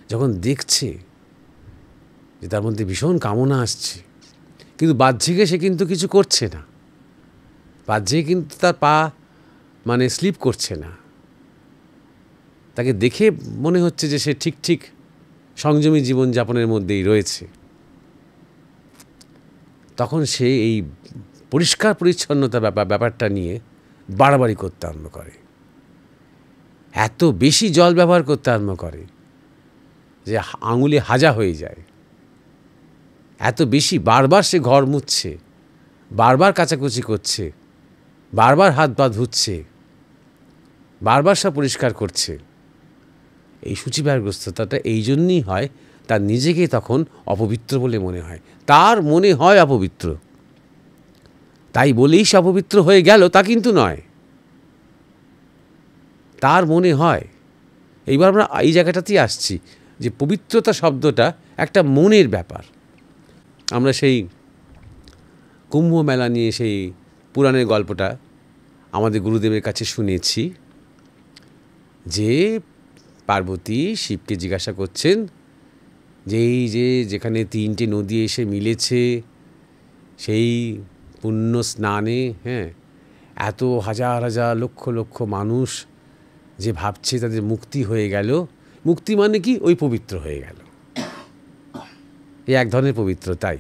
যখন দেখছে যে তার মধ্যে ভীষণ কামনা আসছে, কিন্তু বাহ্যিকে সে কিন্তু কিছু করছে না, বাহ্যিকে কিন্তু তার পা মানে স্লিপ করছে না, তাকে দেখে মনে হচ্ছে যে সে ঠিক ঠিক সংযমী জীবনযাপনের মধ্যেই রয়েছে, তখন সে এই পরিষ্কার পরিচ্ছন্নতা ব্যাপারটা নিয়ে বাড়াবাড়ি করতে আরম্ভ করে, এত বেশি জল ব্যবহার করতে আরম্ভ করে যে আঙুলে হাজা হয়ে যায়, এত বেশি বারবার সে ঘর মুছছে, বারবার কাচাকুচি করছে, বারবার হাত পা ধুচ্ছে, বারবার সব পরিষ্কার করছে। এই সূচিব্যগ্রস্ততাটা এই জন্যই হয়, তার নিজেকে তখন অপবিত্র বলে মনে হয়, তার মনে হয় অপবিত্র, তাই বলেই সে অপবিত্র হয়ে গেল তা কিন্তু নয়, তার মনে হয়। এইবার আমরা এই জায়গাটাতেই আসছি যে পবিত্রতা শব্দটা একটা মনের ব্যাপার। আমরা সেই কুম্ভ মেলা নিয়ে সেই পুরাণের গল্পটা আমাদের গুরুদেবের কাছে শুনেছি যে পার্বতী শিবকে জিজ্ঞাসা করছেন যে এই যেখানে 3টে নদী এসে মিলেছে সেই পুণ্য স্নানে, হ্যাঁ, এত হাজার হাজার লক্ষ লক্ষ মানুষ যে ভাবছে তাদের মুক্তি হয়ে গেল। মুক্তি মানে কি? ওই পবিত্র হয়ে গেল, এই এক ধরনের পবিত্রতাই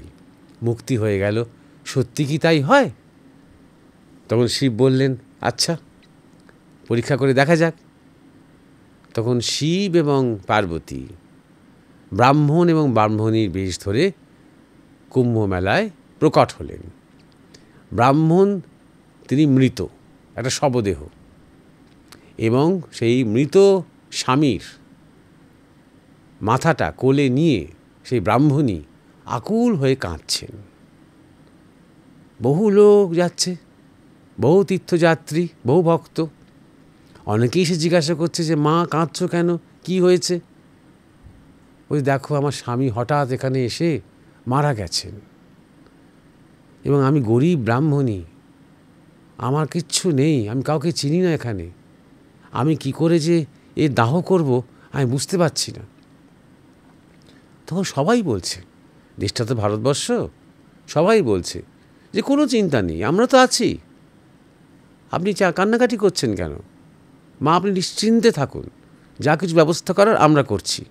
মুক্তি হয়ে গেল। সত্যি কি তাই হয়? তখন শিব বললেন, আচ্ছা পরীক্ষা করে দেখা যাক। তখন শিব এবং পার্বতী ব্রাহ্মণ এবং ব্রাহ্মণীর বেশ ধরে কুম্ভ মেলায় প্রকট হলেন। ব্রাহ্মণ তিনি মৃত, একটা শবদেহ, এবং সেই মৃত স্বামীর মাথাটা কোলে নিয়ে সেই ব্রাহ্মণী আকুল হয়ে কাঁদছেন। বহু লোক যাচ্ছে, বহু তীর্থযাত্রী, বহু ভক্ত। অনেকেই এসে জিজ্ঞাসা করছে যে মা কাঁদছো কেন, কি হয়েছে? ওই দেখো আমার স্বামী হঠাৎ এখানে এসে মারা গেছেন, এবং আমি গরিব ব্রাহ্মণী, আমার কিচ্ছু নেই, আমি কাউকে চিনি না এখানে, আমি কি করে যে এর দাহ করব আমি বুঝতে পারছি না। তখন সবাই বলছে, দেশটা তো ভারতবর্ষ, সবাই বলছে যে কোনো চিন্তা নেই, আমরা তো আছি, আপনি কান্নাকাটি করছেন কেন? মা আপনি নিশ্চিন্তে থাকুন, যা কিছু ব্যবস্থা করার আমরা করছি।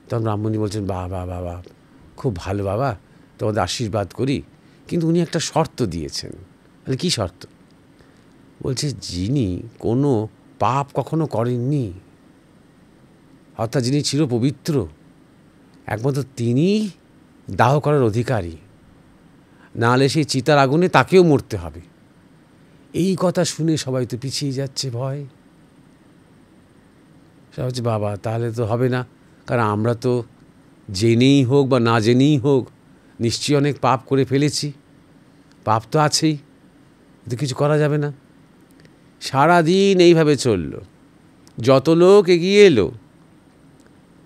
তখন ব্রাহ্মণী বলছেন, বাবা বাবা খুব ভালো বাবা, তোমাদের আশীর্বাদ করি, কিন্তু উনি একটা শর্ত দিয়েছেন। তাহলে কী শর্ত? বলছে যিনি কোনো পাপ কখনো করেননি, অর্থাৎ যিনি চিরপবিত্র, একমাত্র তিনিই দাহ করার অধিকারী, নাহলে সেই চিতার আগুনে তাকেও মরতে হবে। এই কথা শুনে সবাই তো পিছিয়ে যাচ্ছে ভয়। সবাই হচ্ছে বাবা তাহলে তো হবে না, কারণ আমরা তো জেনেই হোক বা না জেনেই হোক নিশ্চয়ই অনেক পাপ করে ফেলেছি, পাপ তো আছেই, তো কিছু করা যাবে না। সারাদিন এইভাবে চলল, যত লোক এগিয়ে এলো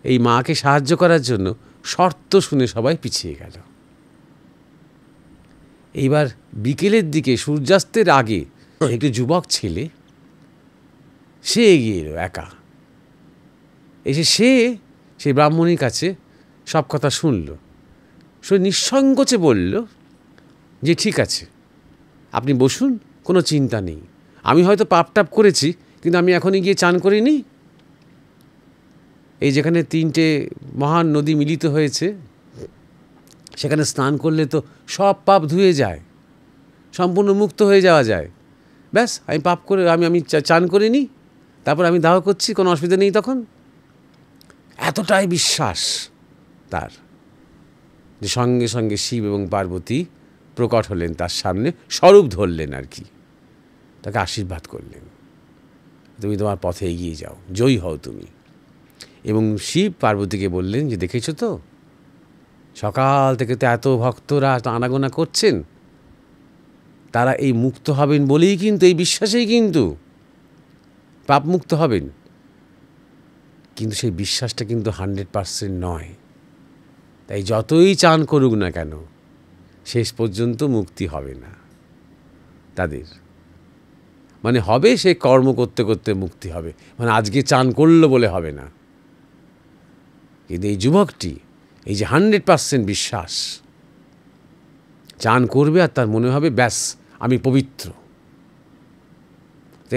এই মাকে সাহায্য করার জন্য, শর্ত শুনে সবাই পিছিয়ে গেল। এইবার বিকেলের দিকে সূর্যাস্তের আগে একটি যুবক ছেলে সে এগিয়ে এলো একা, এসে সেই ব্রাহ্মণীর কাছে সব কথা শুনল। সে নিঃসংকোচে বলল যে ঠিক আছে আপনি বসুন, কোনো চিন্তা নেই, আমি হয়তো পাপ টাপ করেছি, কিন্তু আমি এখনই গিয়ে চান করিনি। এই যেখানে 3টে মহান নদী মিলিত হয়েছে সেখানে স্নান করলে তো সব পাপ ধুয়ে যায়, সম্পূর্ণ মুক্ত হয়ে যাওয়া যায়। ব্যাস আমি পাপ করে আমি চান করিনি, তারপর আমি দাহ করছি, কোনো অসুবিধা নেই। তখন এতটাই বিশ্বাস তার যে সঙ্গে সঙ্গে শিব এবং পার্বতী প্রকট হলেন তার সামনে, স্বরূপ ধরলেন আর কি, তাকে আশীর্বাদ করলেন, তুমি তোমার পথে এগিয়ে যাও, জয়ী হও তুমি। এবং শিব পার্বতীকে বললেন যে দেখেছো তো সকাল থেকে তো এত ভক্তরা আনাগোনা করছেন, তারা এই মুক্ত হবেন বলেই কিন্তু, এই বিশ্বাসেই কিন্তু পাপ মুক্ত হবেন, কিন্তু সেই বিশ্বাসটা কিন্তু 100% নয়। তাই যতই চান করুক না কেন শেষ পর্যন্ত মুক্তি হবে না তাদের। মানে হবে সে কর্ম করতে করতে মুক্তি হবে, মানে আজকে চান করলো বলে হবে না। কিন্তু এই যুবকটি এই যে 100% বিশ্বাস, চান করবে আর তার মনে হবে ব্যাস আমি পবিত্র।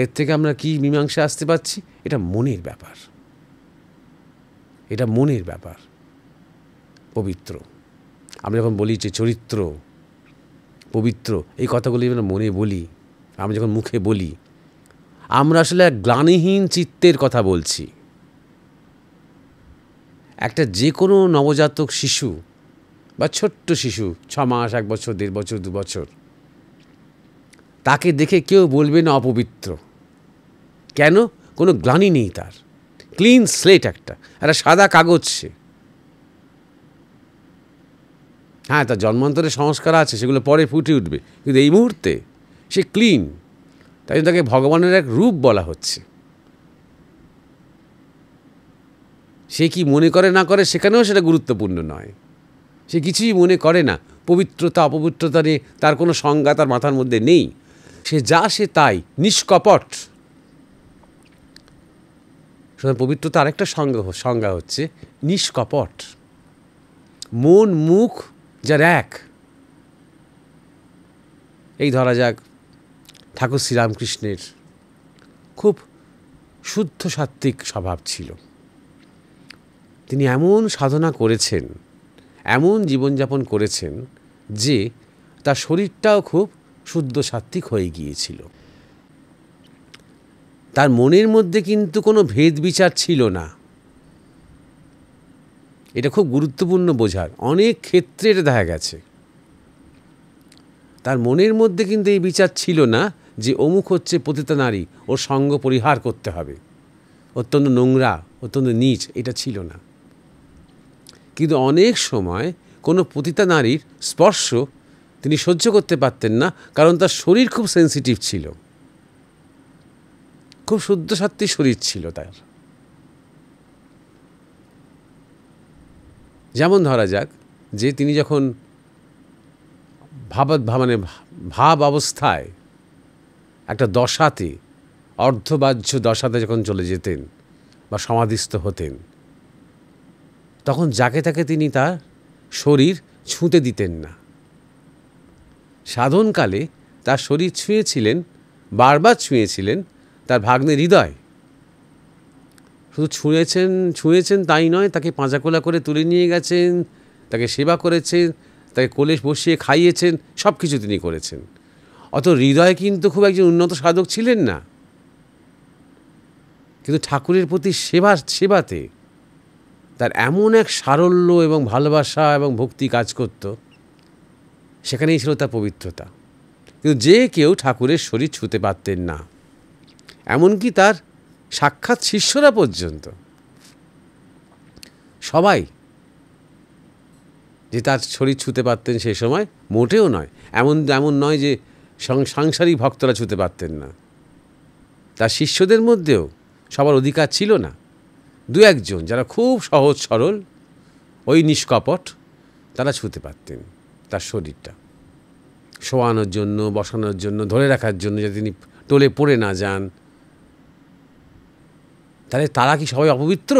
এর থেকে আমরা কি মীমাংসা আসতে পারছি? এটা মনের ব্যাপার, এটা মনের ব্যাপার। পবিত্র আমরা যখন বলি যে চরিত্র পবিত্র, এই কথাগুলি আমরা মনে বলি, আমরা যখন মুখে বলি, আমরা আসলে এক গ্লানিহীন চিত্তের কথা বলছি। একটা যে কোনো নবজাতক শিশু বা ছোট্ট শিশু, 6 মাস, 1 বছর, 1.5 বছর, 2 বছর, তাকে দেখে কেউ বলবে না অপবিত্র। কেন? কোনো গ্লানি নেই তার, ক্লিন স্লেট, একটা সাদা কাগজ সে। হ্যাঁ, তার জন্মান্তরে সংস্কার আছে, সেগুলো পরে ফুটে উঠবে, কিন্তু এই মুহূর্তে সে ক্লিন। তাই তাকে ভগবানের এক রূপ বলা হচ্ছে। সে কি মনে করে না করে সেখানেও সেটা গুরুত্বপূর্ণ নয়, সে কিছুই মনে করে না, পবিত্রতা অপবিত্রতা নিয়ে তার কোনো সংজ্ঞা তার মাথার মধ্যে নেই। সে যা সে তাই, নিষ্কপট। সুতরাং পবিত্রতা আরেকটা সংজ্ঞা হচ্ছে নিষ্কপট, মন মুখ যার এক। এই ধরা যাক ঠাকুর শ্রীরামকৃষ্ণের খুব শুদ্ধ সাত্ত্বিক স্বভাব ছিল। তিনি এমন সাধনা করেছেন, এমন জীবনযাপন করেছেন যে তার শরীরটাও খুব শুদ্ধ সাত্ত্বিক হয়ে গিয়েছিল। তার মনের মধ্যে কিন্তু কোনো ভেদ বিচার ছিল না। এটা খুব গুরুত্বপূর্ণ বোঝার, অনেক ক্ষেত্রে এটা দেখা গেছে। তার মনের মধ্যে কিন্তু এই বিচার ছিল না যে অমুক হচ্ছে পতিতা নারী, ওর সঙ্গ পরিহার করতে হবে, অত্যন্ত নোংরা, অত্যন্ত নীচ, এটা ছিল না। কিন্তু অনেক সময় কোনো পতিতা নারীর স্পর্শ তিনি সহ্য করতে পারতেন না, কারণ তার শরীর খুব সেন্সিটিভ ছিল, খুব শুদ্ধ সাত্ত্বিক শরীর ছিল তার। যেমন ধরা যাক যে তিনি যখন ভাব অবস্থায় একটা দশাতে, অর্ধবাহ্য দশাতে যখন চলে যেতেন বা সমাধিস্থ হতেন, তখন যাকে তাকে তিনি তার শরীর ছুঁতে দিতেন না। সাধনকালে তার শরীর ছুঁয়েছিলেন, বারবার ছুঁয়েছিলেন তার ভাগ্নে হৃদয়। শুধু ছুঁয়েছেন তাই নয়, তাকে পাঁজাকোলা করে তুলে নিয়ে গেছেন, তাকে সেবা করেছেন, তাকে কোলে বসিয়ে খাইয়েছেন, সব কিছু তিনি করেছেন। অত হৃদয় কিন্তু খুব একজন উন্নত সাধক ছিলেন না, কিন্তু ঠাকুরের প্রতি সেবাতে তার এমন এক সারল্য এবং ভালোবাসা এবং ভক্তি কাজ করত, সেখানেই ছিল তার পবিত্রতা। কিন্তু যে কেউ ঠাকুরের শরীর ছুঁতে পারতেন না, এমনকি তার সাক্ষাৎ শিষ্যরা পর্যন্ত, সবাই যে তার শরীর ছুঁতে পারতেন সে সময় মোটেও নয়। এমন নয় যে সাংসারিক ভক্তরা ছুঁতে পারতেন না, তার শিষ্যদের মধ্যেও সবার অধিকার ছিল না। দু একজন যারা খুব সহজ সরল, ওই নিষ্কপট, তারা ছুঁতে পারতেন তার শরীরটা, শোয়ানোর জন্য, বসানোর জন্য, ধরে রাখার জন্য, যাতে তিনি টলে পড়ে না যান। তাহলে তারা কি সবাই অপবিত্র?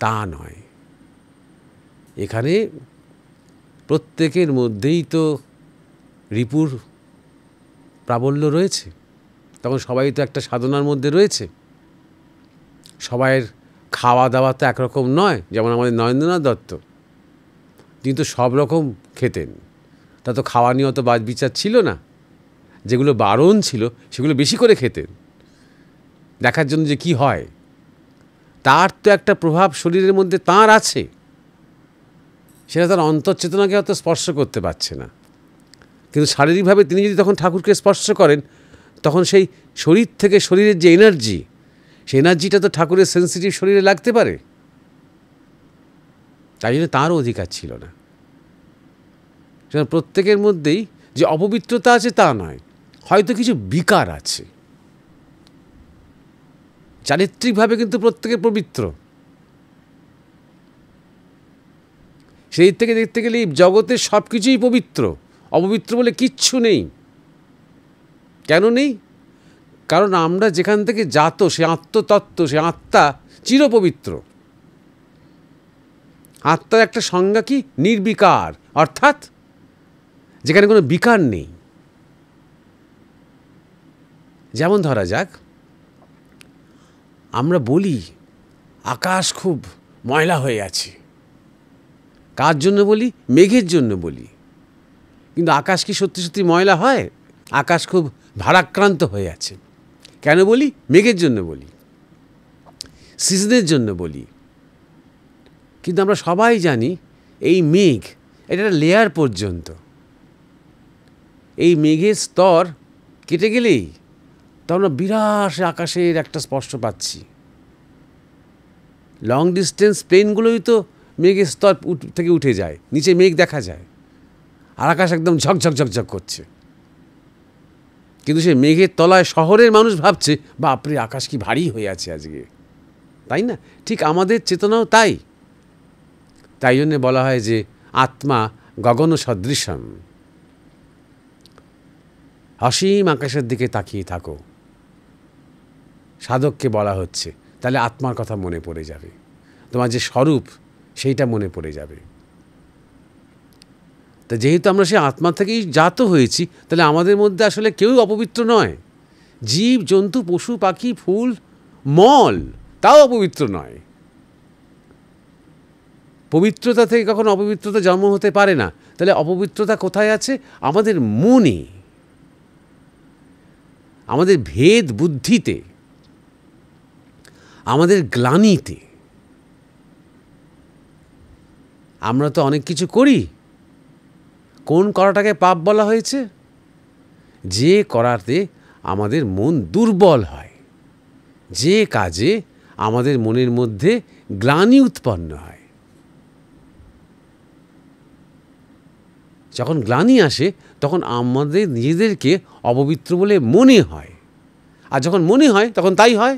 তা নয়। এখানে প্রত্যেকের মধ্যেই তো রিপুর প্রাবল্য রয়েছে, তখন সবাই তো একটা সাধনার মধ্যে রয়েছে। সবাইয়ের খাওয়া দাওয়া তো একরকম নয়। যেমন আমাদের নরেন্দ্রনাথ দত্ত, তিনি তো সব রকম খেতেন, তা তো খাওয়া নিয়ে অত বাজ বিচার ছিল না। যেগুলো বারণ ছিল সেগুলো বেশি করে খেতেন, দেখার জন্য যে কি হয়। তার তো একটা প্রভাব শরীরের মধ্যে তার আছে, সেটা তার অন্তর্চেতনাকে হয়তো স্পর্শ করতে পারছে না। কিন্তু শারীরিকভাবে তিনি যদি তখন ঠাকুরকে স্পর্শ করেন, তখন সেই শরীর থেকে শরীরের যে এনার্জি, সেই এনার্জিটা তো ঠাকুরের সেন্সিটিভ শরীরে লাগতে পারে। তাই জন্য তারও অধিকার ছিল না। সেটা প্রত্যেকের মধ্যেই যে অপবিত্রতা আছে তা নয়, হয়তো কিছু বিকার আছে। চারিত্রিকভাবে কিন্তু প্রত্যেকে পবিত্র। সেই থেকে দেখতে গেলে এই জগতের সব কিছুই পবিত্র, অপবিত্র বলে কিচ্ছু নেই। কেন নেই? কারণ আমরা যেখান থেকে জাত, সে আত্মতত্ত্ব, সে আত্মা চিরপবিত্র। আত্মার একটা সংজ্ঞা কি? নির্বিকার, অর্থাৎ যেখানে কোনো বিকার নেই। যেমন ধরা যাক, আমরা বলি আকাশ খুব ময়লা হয়ে আছে। কার জন্য বলি? মেঘের জন্য বলি। কিন্তু আকাশ কি সত্যি সত্যি ময়লা হয়? আকাশ খুব ভারাক্রান্ত হয়ে আছে। কেন বলি? মেঘের জন্য বলি, সিজনের জন্য বলি। কিন্তু আমরা সবাই জানি এই মেঘ, এটা একটা লেয়ার পর্যন্ত। এই মেঘের স্তর কেটে গেলেই তো আমরা বিরাট আকাশের একটা স্পর্শ পাচ্ছি। লং ডিস্টেন্স প্লেনগুলোই তো মেঘের স্তর থেকে উঠে যায়, নিচে মেঘ দেখা যায়, আর আকাশ একদম ঝকঝক ঝকঝক করছে। কিন্তু সেই মেঘের তলায় শহরের মানুষ ভাবছে, বাপরে আকাশ কি ভারী হয়ে আছে আজকে, তাই না? ঠিক আমাদের চেতনাও তাই। তাই জন্যে বলা হয় যে আত্মা গগন সদৃশম, অসীম আকাশের দিকে তাকিয়ে থাকো, সাধককে বলা হচ্ছে। তাহলে আত্মার কথা মনে পড়ে যাবে, তোমার যে স্বরূপ সেইটা মনে পড়ে যাবে। তা যেহেতু আমরা সেই আত্মা থেকেই জাত হয়েছি, তাহলে আমাদের মধ্যে আসলে কেউ অপবিত্র নয়। জীব জন্তু পশু পাখি ফুল মল তাও অপবিত্র নয়। পবিত্রতা থেকে কখনো অপবিত্রতা জন্ম হতে পারে না। তাহলে অপবিত্রতা কোথায় আছে? আমাদের মনে, আমাদের ভেদ বুদ্ধিতে, আমাদের গ্লানিতে। আমরা তো অনেক কিছু করি। কোন করাটাকে পাপ বলা হয়েছে? যে করাতে আমাদের মন দুর্বল হয়, যে কাজে আমাদের মনের মধ্যে গ্লানি উৎপন্ন হয়। যখন গ্লানি আসে তখন আমাদের নিজেদেরকে অপবিত্র বলে মনে হয়, আর যখন মনে হয় তখন তাই হয়।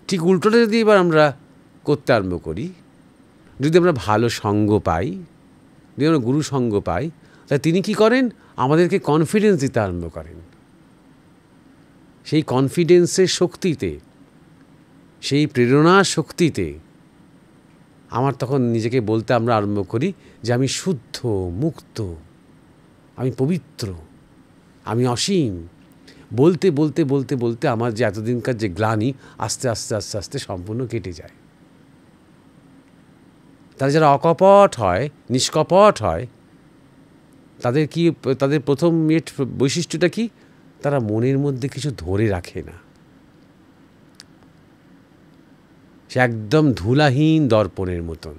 ঠিক উল্টোটা যদি এবার আমরা করতে আরম্ভ করি, যদি আমরা ভালো সঙ্গ পাই, যদি আমরা গুরু সঙ্গ পাই, তাহলে তিনি কি করেন? আমাদেরকে কনফিডেন্স দিতে আরম্ভ করেন। সেই কনফিডেন্সের শক্তিতে, সেই প্রেরণার শক্তিতে আমার তখন নিজেকে বলতে আমরা আরম্ভ করি যে আমি শুদ্ধ, মুক্ত, আমি পবিত্র, আমি অসীম। বলতে বলতে বলতে বলতে আমার যে এতদিনকার যে গ্লানি আস্তে আস্তে আস্তে আস্তে সম্পূর্ণ কেটে যায়। তারা যারা অকপট হয়, নিষ্কপট হয়, তাদের প্রথম বৈশিষ্ট্যটা কি? তারা মনের মধ্যে কিছু ধরে রাখে না। সে একদম ধুলাহীন দর্পণের মতন।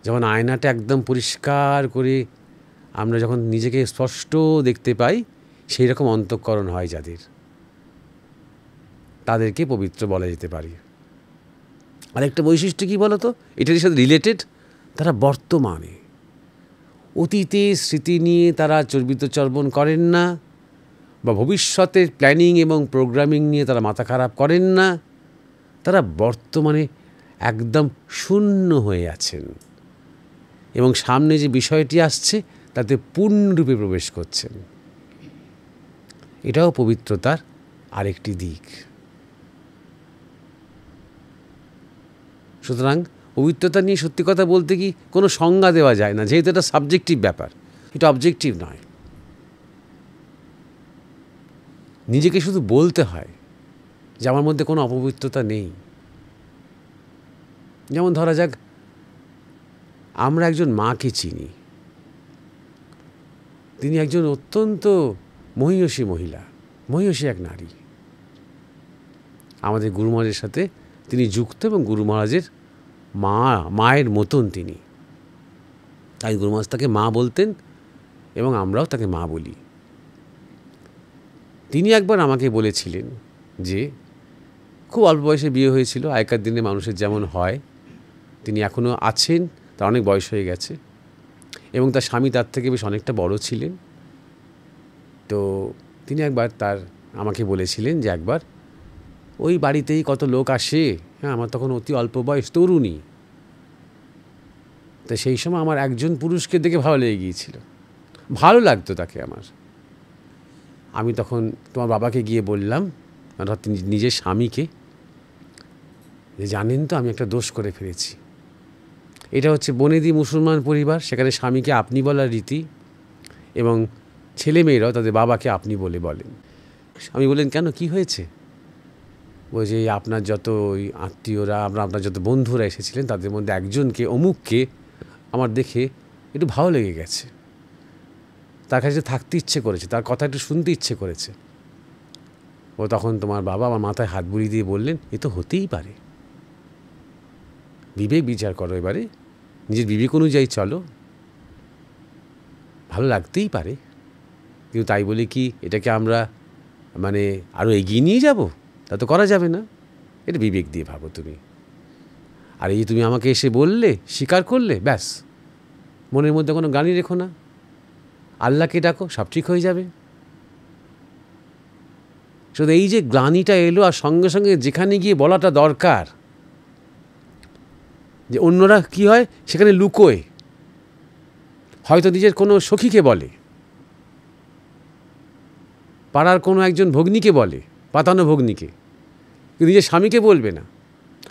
যেমন আয়নাটা একদম পরিষ্কার করে আমরা যখন নিজেকে স্পষ্ট দেখতে পাই, সেই রকম অন্তঃকরণ হয় যাদের, তাদেরকে পবিত্র বলা যেতে পারে। আরেকটা বৈশিষ্ট্য কী বলো তো? এটার সাথে রিলেটেড। তারা বর্তমানে, অতীতে স্মৃতি নিয়ে তারা চর্বিত চর্বণ করেন না, বা ভবিষ্যতের প্ল্যানিং এবং প্রোগ্রামিং নিয়ে তারা মাথা খারাপ করেন না। তারা বর্তমানে একদম শূন্য হয়ে আছেন এবং সামনে যে বিষয়টি আসছে তাতে পূর্ণরূপে প্রবেশ করছেন। এটাও পবিত্রতার আরেকটি দিক। সুতরাং পবিত্রতা নিয়ে সত্যি কথা বলতে কি কোনো সংজ্ঞা দেওয়া যায় না, যেহেতু এটা সাবজেক্টিভ ব্যাপার, এটা অবজেক্টিভ নয়। নিজেকে শুধু বলতে হয় যে আমার মধ্যে কোনো অপবিত্রতা নেই। যেমন ধরা যাক, আমরা একজন মাকে চিনি, তিনি একজন অত্যন্ত মহিয়সী মহিলা, মহিয়সী এক নারী। আমাদের গুরু মহারাজের সাথে তিনি যুক্ত এবং গুরু মহারাজের মায়ের মতন তিনি। তাই গুরু মহারাজ তাকে মা বলতেন এবং আমরাও তাকে মা বলি। তিনি একবার আমাকে বলেছিলেন যে খুব অল্প বয়সে বিয়ে হয়েছিল, আগেকার দিনে মানুষের যেমন হয়। তিনি এখনও আছেন, তার অনেক বয়স হয়ে গেছে এবং তার স্বামী তার থেকে বেশ অনেকটা বড় ছিলেন। তো তিনি একবার আমাকে বলেছিলেন যে একবার ওই বাড়িতেই কত লোক আসে, হ্যাঁ, আমার তখন অতি অল্প বয়স, তরুণী। তো সেই সময় আমার একজন পুরুষকে দেখে ভালো লেগে গিয়েছিল, ভালো লাগতো তাকে আমার। আমি তখন তোমার বাবাকে গিয়ে বললাম, অর্থাৎ নিজের স্বামীকে, যে জানেন তো আমি একটা দোষ করে ফেলেছি। এটা হচ্ছে বনেদি মুসলমান পরিবার, সেখানে স্বামীকে আপনি বলার রীতি এবং ছেলেমেয়েরাও তাদের বাবাকে আপনি বলে বলেন। স্বামী বললেন, কেন, কি হয়েছে? বলছে আপনার যত ওই আত্মীয়রা, আপনার যত বন্ধুরা এসেছিলেন তাদের মধ্যে একজনকে, অমুককে আমার দেখে একটু ভালো লেগে গেছে, তার কাছে থাকতে ইচ্ছে করেছে, তার কথা একটু শুনতে ইচ্ছে করেছে। ও তখন তোমার বাবা আমার মাথায় হাত বুলিয়ে দিয়ে বললেন, এ তো হতেই পারে, বিবেক বিচার করো, এবারে নিজের বিবেক অনুযায়ী চলো, ভালো লাগতেই পারে। কিন্তু তাই বলে কি এটাকে আমরা মানে আরও এগিয়ে নিয়ে যাব? তা তো করা যাবে না। এটা বিবেক দিয়ে ভাবো তুমি। আর এই তুমি আমাকে এসে বললে, স্বীকার করলে, ব্যাস, মনের মধ্যে কোনো গানি রেখো না, আল্লাহকে ডাকো, সব ঠিক হয়ে যাবে। শুধু এই যে গ্লানিটা এলো আর সঙ্গে সঙ্গে যেখানে গিয়ে বলাটা দরকার, যে অন্যরা কি হয় সেখানে লুকোয়, হয়তো নিজের কোনো সখীকে বলে, পাড়ার কোনো একজন ভগ্নীকে বলে, পাতানো ভগ্নীকে, কিন্তু নিজের স্বামীকে বলবে না।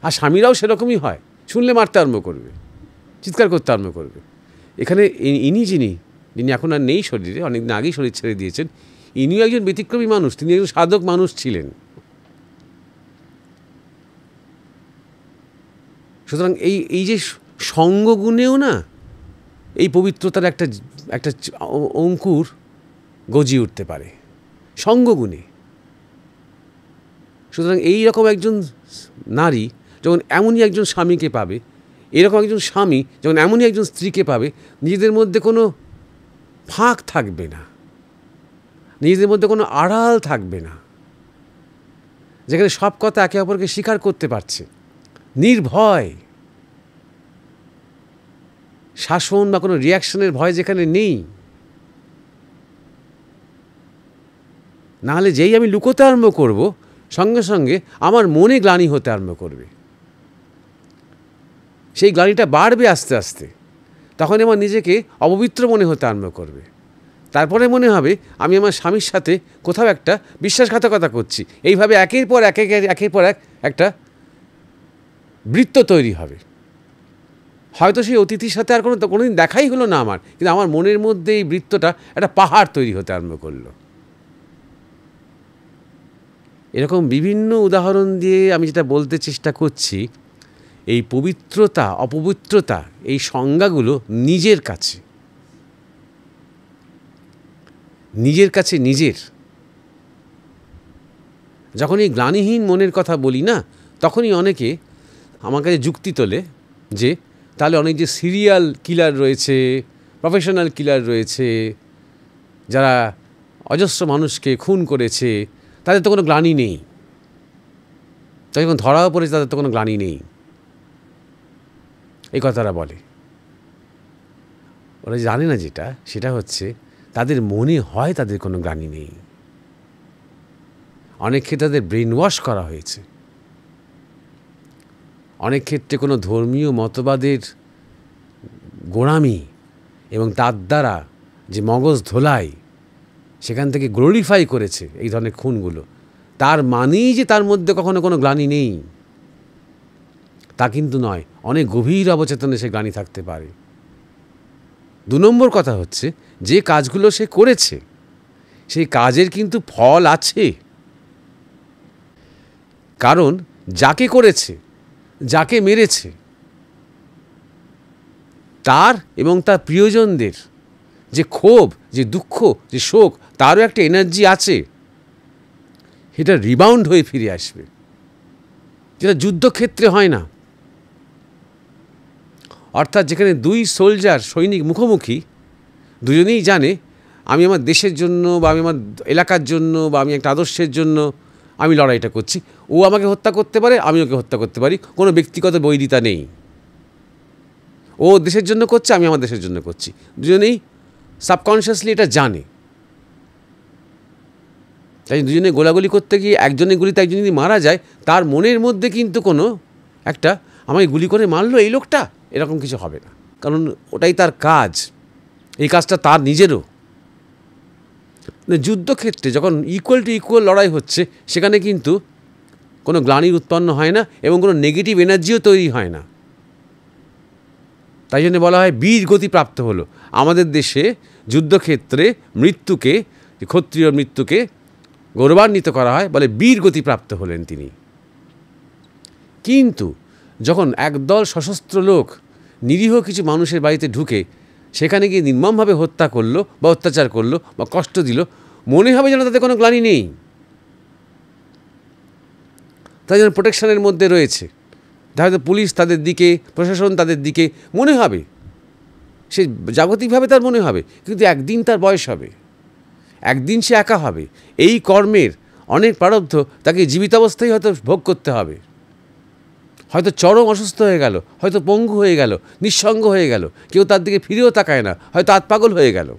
আর স্বামীরাও সেরকমই হয়, শুনলে মারতে আরম্ভ করবে, চিৎকার করতে আরম্ভ করবে। এখানে যিনি এখন আর নেই শরীরে, অনেকদিন আগেই শরীর ছেড়ে দিয়েছেন, ইনিও একজন ব্যতিক্রমী মানুষ, তিনি একজন সাধক মানুষ ছিলেন। সুতরাং এই যে সঙ্গগুণেও না এই পবিত্রতার একটা অঙ্কুর গজিয়ে উঠতে পারে, সঙ্গগুণে। সুতরাং এই রকম একজন নারী যখন এমনই একজন স্বামীকে পাবে, এরকম একজন স্বামী যখন এমনই একজন স্ত্রীকে পাবে, নিজেদের মধ্যে কোনো ফাঁক থাকবে না, নিজেদের মধ্যে কোনো আড়াল থাকবে না, যেখানে সব কথা একে অপরকে স্বীকার করতে পারছে, নির্ভয়, শাসন বা কোনো রিয়াকশনের ভয় যেখানে নেই। নাহলে যেই আমি লুকোতে আরম্ভ করব, সঙ্গে সঙ্গে আমার মনে গ্লানি হতে আরম্ভ করবে, সেই গ্লানিটা বাড়বে আস্তে আস্তে। তখন আমার নিজেকে অপবিত্র মনে হতে আরম্ভ করবে। তারপরে মনে হবে আমি আমার স্বামীর সাথে কোথাও একটা বিশ্বাসঘাতকতা করছি। এইভাবে একের পর এক একটা বৃত্ত তৈরি হবে। হয়তো সেই অতিথির সাথে আর কোনোদিন দেখাই হলো না আমার, কিন্তু আমার মনের মধ্যে এই বৃত্তটা একটা পাহাড় তৈরি হতে আরম্ভ করলো। এরকম বিভিন্ন উদাহরণ দিয়ে আমি যেটা বলতে চেষ্টা করছি, এই পবিত্রতা অপবিত্রতা এই সংজ্ঞাগুলো নিজের কাছে নিজের। যখন এই গ্লানিহীন মনের কথা বলি না, তখনই অনেকে আমার কাছে যুক্তি তোলে যে তাহলে অনেক যে সিরিয়াল কিলার রয়েছে, প্রফেশনাল কিলার রয়েছে, যারা অজস্র মানুষকে খুন করেছে, তাদের তো কোনো গ্লানি নেই, তাই যখন ধরাও পড়েছে তাদের তো কোনো গ্লানি নেই, এই কথাটা বলে। ওরা জানে না সেটা হচ্ছে তাদের মনে হয় তাদের কোনো গ্লানি নেই। অনেক ক্ষেত্রে তাদের ব্রেন ওয়াশ করা হয়েছে, অনেক ক্ষেত্রে কোনো ধর্মীয় মতবাদের গোঁড়ামি এবং তার দ্বারা যে মগজ ধোলাই, সেখান থেকে গ্লোরিফাই করেছে এই ধরনের খুনগুলো। তার মানেই যে তার মধ্যে কখনো কোনো গ্লানি নেই তা কিন্তু নয়, অনেক গভীর অবচেতনে সে গ্লানি থাকতে পারে। 2 নম্বর কথা হচ্ছে, যে কাজগুলো সে করেছে সেই কাজের কিন্তু ফল আছে। কারণ যাকে করেছে, যাকে মেরেছে, তার এবং তার প্রিয়জনদের যে ক্ষোভ, যে দুঃখ, যে শোক, তারও একটা এনার্জি আছে, সেটা রিবাউন্ড হয়ে ফিরে আসবে, যেটা যুদ্ধক্ষেত্রে হয় না। অর্থাৎ যেখানে 2 সৈনিক মুখোমুখি, দুজনেই জানে আমি আমার দেশের জন্য বা আমি আমার এলাকার জন্য বা আমি একটা আদর্শের জন্য আমি লড়াইটা করছি। ও আমাকে হত্যা করতে পারে, আমি ওকে হত্যা করতে পারি, কোনো ব্যক্তিগত বৈরিতা নেই। ও দেশের জন্য করছে, আমি আমার দেশের জন্য করছি, দুজনেই সাবকনশিয়াসলি এটা জানে। তাই দুজনে গোলাগুলি করতে গিয়ে একজনের গুলিতে একজন যদি মারা যায়, তার মনের মধ্যে কিন্তু কোনো একটা আমায় গুলি করে মারলো এই লোকটা, এরকম কিছু হবে না, কারণ ওটাই তার কাজ, এই কাজটা তার নিজেরও। যুদ্ধক্ষেত্রে যখন ইকুয়াল টু ইকুয়াল লড়াই হচ্ছে, সেখানে কিন্তু কোনো গ্লানির উৎপন্ন হয় না এবং কোনো নেগেটিভ এনার্জিও তৈরি হয় না। তাই জন্য বলা হয় বীর গতি প্রাপ্ত হলো। আমাদের দেশে যুদ্ধক্ষেত্রে মৃত্যুকে, ক্ষত্রিয় মৃত্যুকে গৌরবান্বিত করা হয়, বলে বীর গতি প্রাপ্ত হলেন তিনি। কিন্তু যখন একদল সশস্ত্র লোক নিরীহ কিছু মানুষের বাড়িতে ঢুকে সেখানে গিয়ে নির্মমভাবে হত্যা করলো বা অত্যাচার করলো বা কষ্ট দিল, মনে হবে যেন তাদের কোনো গ্লানি নেই, তাই যেন প্রোটেকশনের মধ্যে রয়েছে। হয়তো পুলিশ তাদের দিকে, প্রশাসন তাদের দিকে, মনে হবে সে জাগতিকভাবে তার মনে হবে, কিন্তু একদিন তার বয়স হবে, একদিন সে একা হবে। এই কর্মের অনেক প্রারব্ধ তাকে জীবিতাবস্থায় হয়তো ভোগ করতে হবে। হয়তো চরম অসুস্থ হয়ে গেল, হয়তো পঙ্গু হয়ে গেল, নিঃসঙ্গ হয়ে গেল, কেউ তার দিকে ফিরেও তাকায় না, হয়তো আতপাগল হয়ে গেল।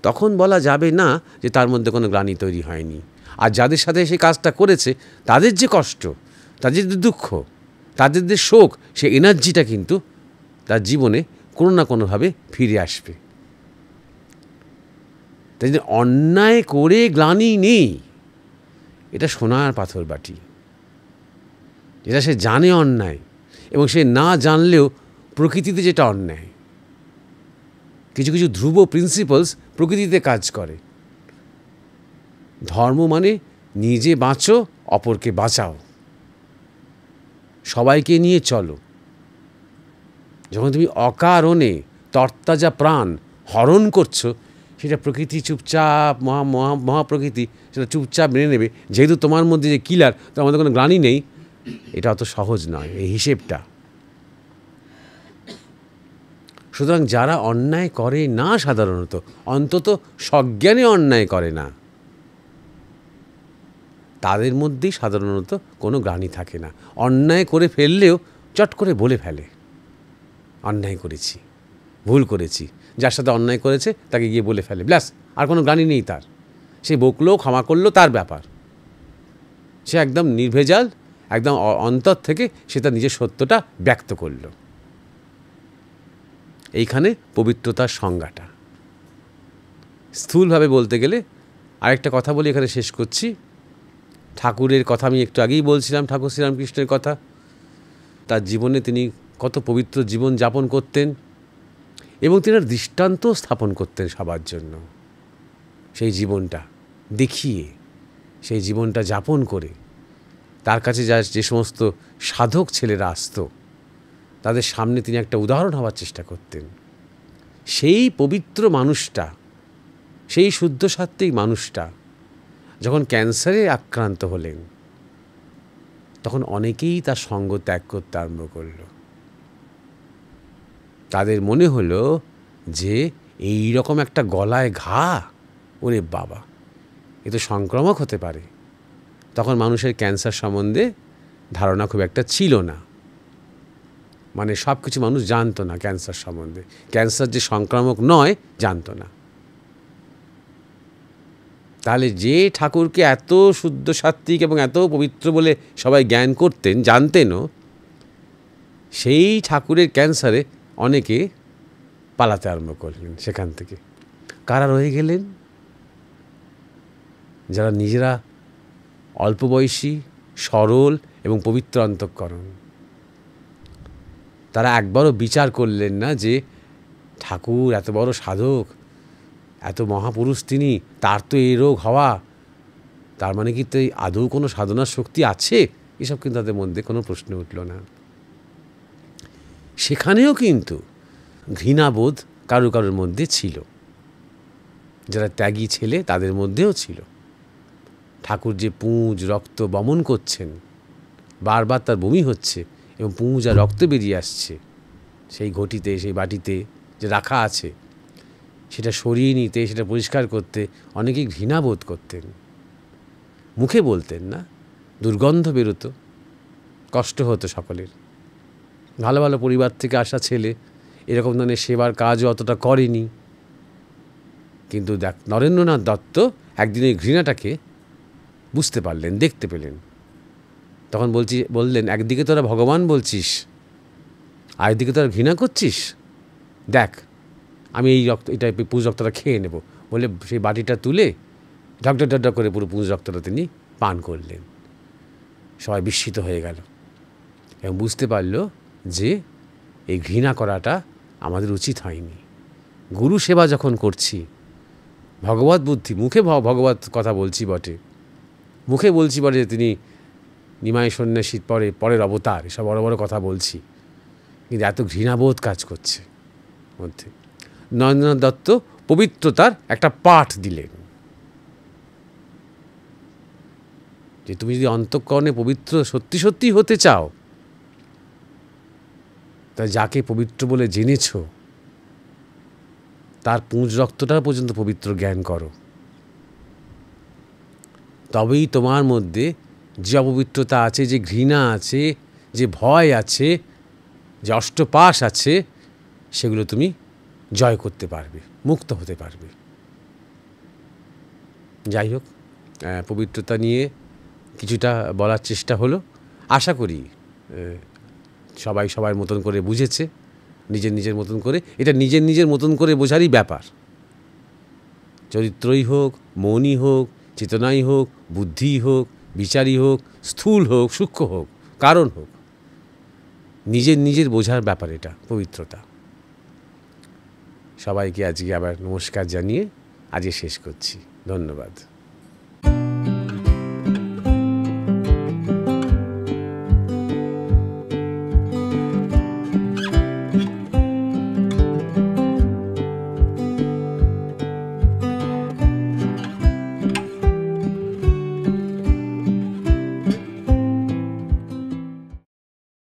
তখন বলা যাবে না যে তার মধ্যে কোনো গ্লানি তৈরি হয়নি। আর যাদের সাথে সেই কাজটা করেছে তাদের যে কষ্ট, তাদের যে দুঃখ, তাদের যে শোক, সে এনার্জিটা কিন্তু তার জীবনে কোনো না কোনোভাবে ফিরে আসবে। তাই জন্য অন্যায় করে গ্লানি নেই, এটা সোনার পাথর বাটি। এটা সে জানে অন্যায়, এবং সে না জানলেও প্রকৃতিতে যেটা অন্যায়, কিছু কিছু ধ্রুব প্রিন্সিপালস প্রকৃতিতে কাজ করে। ধর্ম মানে নিজে বাঁচো, অপরকে বাঁচাও, সবাইকে নিয়ে চলো। যখন তুমি অকারণে তরতাজা প্রাণ হরণ করছো, সেটা প্রকৃতি চুপচাপ, মহাপ্রকৃতি সেটা চুপচাপ মেনে নেবে, যেহেতু তোমার মধ্যে যে কিলার, তো আমাদের কোনো গ্লানি নেই। এটা অত সহজ নয় এই হিসেবটা। সুতরাং যারা অন্যায় করে না, সাধারণত অন্তত সজ্ঞানে অন্যায় করে না, তাদের মধ্যেই সাধারণত কোনো গ্লানি থাকে না। অন্যায় করে ফেললেও চট করে বলে ফেলে, অন্যায় করেছি, ভুল করেছি। যার সাথে অন্যায় করেছে তাকে গিয়ে বলে ফেলে, ব্যাস, আর কোনো গ্লানি নেই তার। সে বকলো, ক্ষমা করলো, তার ব্যাপার। সে একদম নির্ভেজাল, একদম অন্তর থেকে সে তার নিজের সত্যটা ব্যক্ত করল। এইখানে পবিত্রতার সংজ্ঞাটা। স্থূলভাবে বলতে গেলে আরেকটা কথা বলি, এখানে শেষ করছি। ঠাকুরের কথা আমি একটু আগেই বলছিলাম, ঠাকুর শ্রীরামকৃষ্ণের কথা। তার জীবনে তিনি কত পবিত্র জীবন যাপন করতেন, এবং তিনি দৃষ্টান্ত স্থাপন করতেন সবার জন্য। সেই জীবনটা দেখিয়ে, সেই জীবনটা যাপন করে তার কাছে যে সমস্ত সাধক ছেলেরা আসতো, তাদের সামনে তিনি একটা উদাহরণ হওয়ার চেষ্টা করতেন। সেই পবিত্র মানুষটা, সেই শুদ্ধ সাত্ত্বিক মানুষটা যখন ক্যান্সারে আক্রান্ত হলেন, তখন অনেকেই তার সঙ্গ ত্যাগ করতে আরম্ভ করল। তাদের মনে হলো যে এই রকম একটা গলায় ঘা, ওরে বাবা, এ তো সংক্রামক হতে পারে। তখন মানুষের ক্যান্সার সম্বন্ধে ধারণা খুব একটা ছিল না, মানে সব কিছু মানুষ জানতো না ক্যান্সার সম্বন্ধে। ক্যান্সার যে সংক্রামক নয় জানতো না। তাহলে যে ঠাকুরকে এত শুদ্ধ সাত্ত্বিক এবং এত পবিত্র বলে সবাই জ্ঞান করতেন, জানতেনও, সেই ঠাকুরের ক্যান্সারে অনেকে পালাতে আরম্ভ করলেন সেখান থেকে। কারা রয়ে গেলেন? যারা নিজেরা অল্প বয়সী, সরল এবং পবিত্র অন্তঃকরণ। তারা একবারও বিচার করলেন না যে ঠাকুর এত বড় সাধক, এত মহাপুরুষ তিনি, তার তো এই রোগ হওয়া, তার মানে কি তো আদৌ কোনো সাধনার শক্তি আছে? এসব কিন্তু তাদের মধ্যে কোনো প্রশ্ন উঠল না। সেখানেও কিন্তু ঘৃণাবোধ কারো কারোর মধ্যে ছিল। যারা ত্যাগী ছেলে তাদের মধ্যেও ছিল। ঠাকুর যে পুঁজ রক্ত বমন করছেন, বারবার তার বমি হচ্ছে এবং পুঁজ আর রক্ত বেরিয়ে আসছে সেই ঘটিতে, সেই বাটিতে যে রাখা আছে, সেটা সরিয়ে নিতে, সেটা পরিষ্কার করতে অনেকেই ঘৃণাবোধ করতেন। মুখে বলতেন না, দুর্গন্ধ বেরোতো, কষ্ট হতো সকলের। ভালো ভালো পরিবার থেকে আসা ছেলে, এরকম ধরনের সেবার কাজও অতটা করেনি। কিন্তু দেখ, নরেন্দ্রনাথ দত্ত একদিন এই ঘৃণাটাকে বুঝতে পারলেন, দেখতে পেলেন। তখন বললেন, একদিকে তোরা ভগবান বলছিস, আরেকদিকে তোরা ঘৃণা করছিস, দেখ আমি এই এটা পুঁজ রক্তটা খেয়ে নেব বলে সেই বাটিটা তুলে ঢক ঢক ঢক করে পুরো পুঁজ রক্তটা তিনি পান করলেন। সবাই বিস্মিত হয়ে গেল এবং বুঝতে পারল যে এই ঘৃণা করাটা আমাদের উচিত হয়নি। গুরু সেবা যখন করছি, ভগবত বুদ্ধি, মুখে ভগবত কথা বলছি বটে, মুখে বলছি বটে যে তিনি নিমাই সন্ন্যাসীর পরের অবতার, এসব বড় বড় কথা বলছি, কিন্তু এত ঘৃণাবোধ কাজ করছে মধ্যে। নরেন্দ্রনাথ দত্ত পবিত্রতার একটা পাঠ দিলেন, যে তুমি যদি অন্তঃকরণে পবিত্র সত্যি সত্যি হতে চাও, তা যাকে পবিত্র বলে জেনেছ তার পুঁজ রক্তটা পর্যন্ত পবিত্র জ্ঞান করো, তবেই তোমার মধ্যে যে অপবিত্রতা আছে, যে ঘৃণা আছে, যে ভয় আছে, যে অষ্টপাশ আছে, সেগুলো তুমি জয় করতে পারবে, মুক্ত হতে পারবে। যাই হোক, পবিত্রতা নিয়ে কিছুটা বলার চেষ্টা হলো। আশা করি সবাই সবার মতন করে বুঝেছে, নিজের নিজের মতন করে। এটা নিজের নিজের মতন করে বোঝারই ব্যাপার। চরিত্রই হোক, মনই হোক, চেতনাই হোক, বুদ্ধিই হোক, বিচারই হোক, স্থূল হোক, সূক্ষ্ম হোক, কারণ হোক, নিজের নিজের বোঝার ব্যাপার এটা, পবিত্রতা। সবাইকে আজকে আবার নমস্কার জানিয়ে আজকে শেষ করছি। ধন্যবাদ।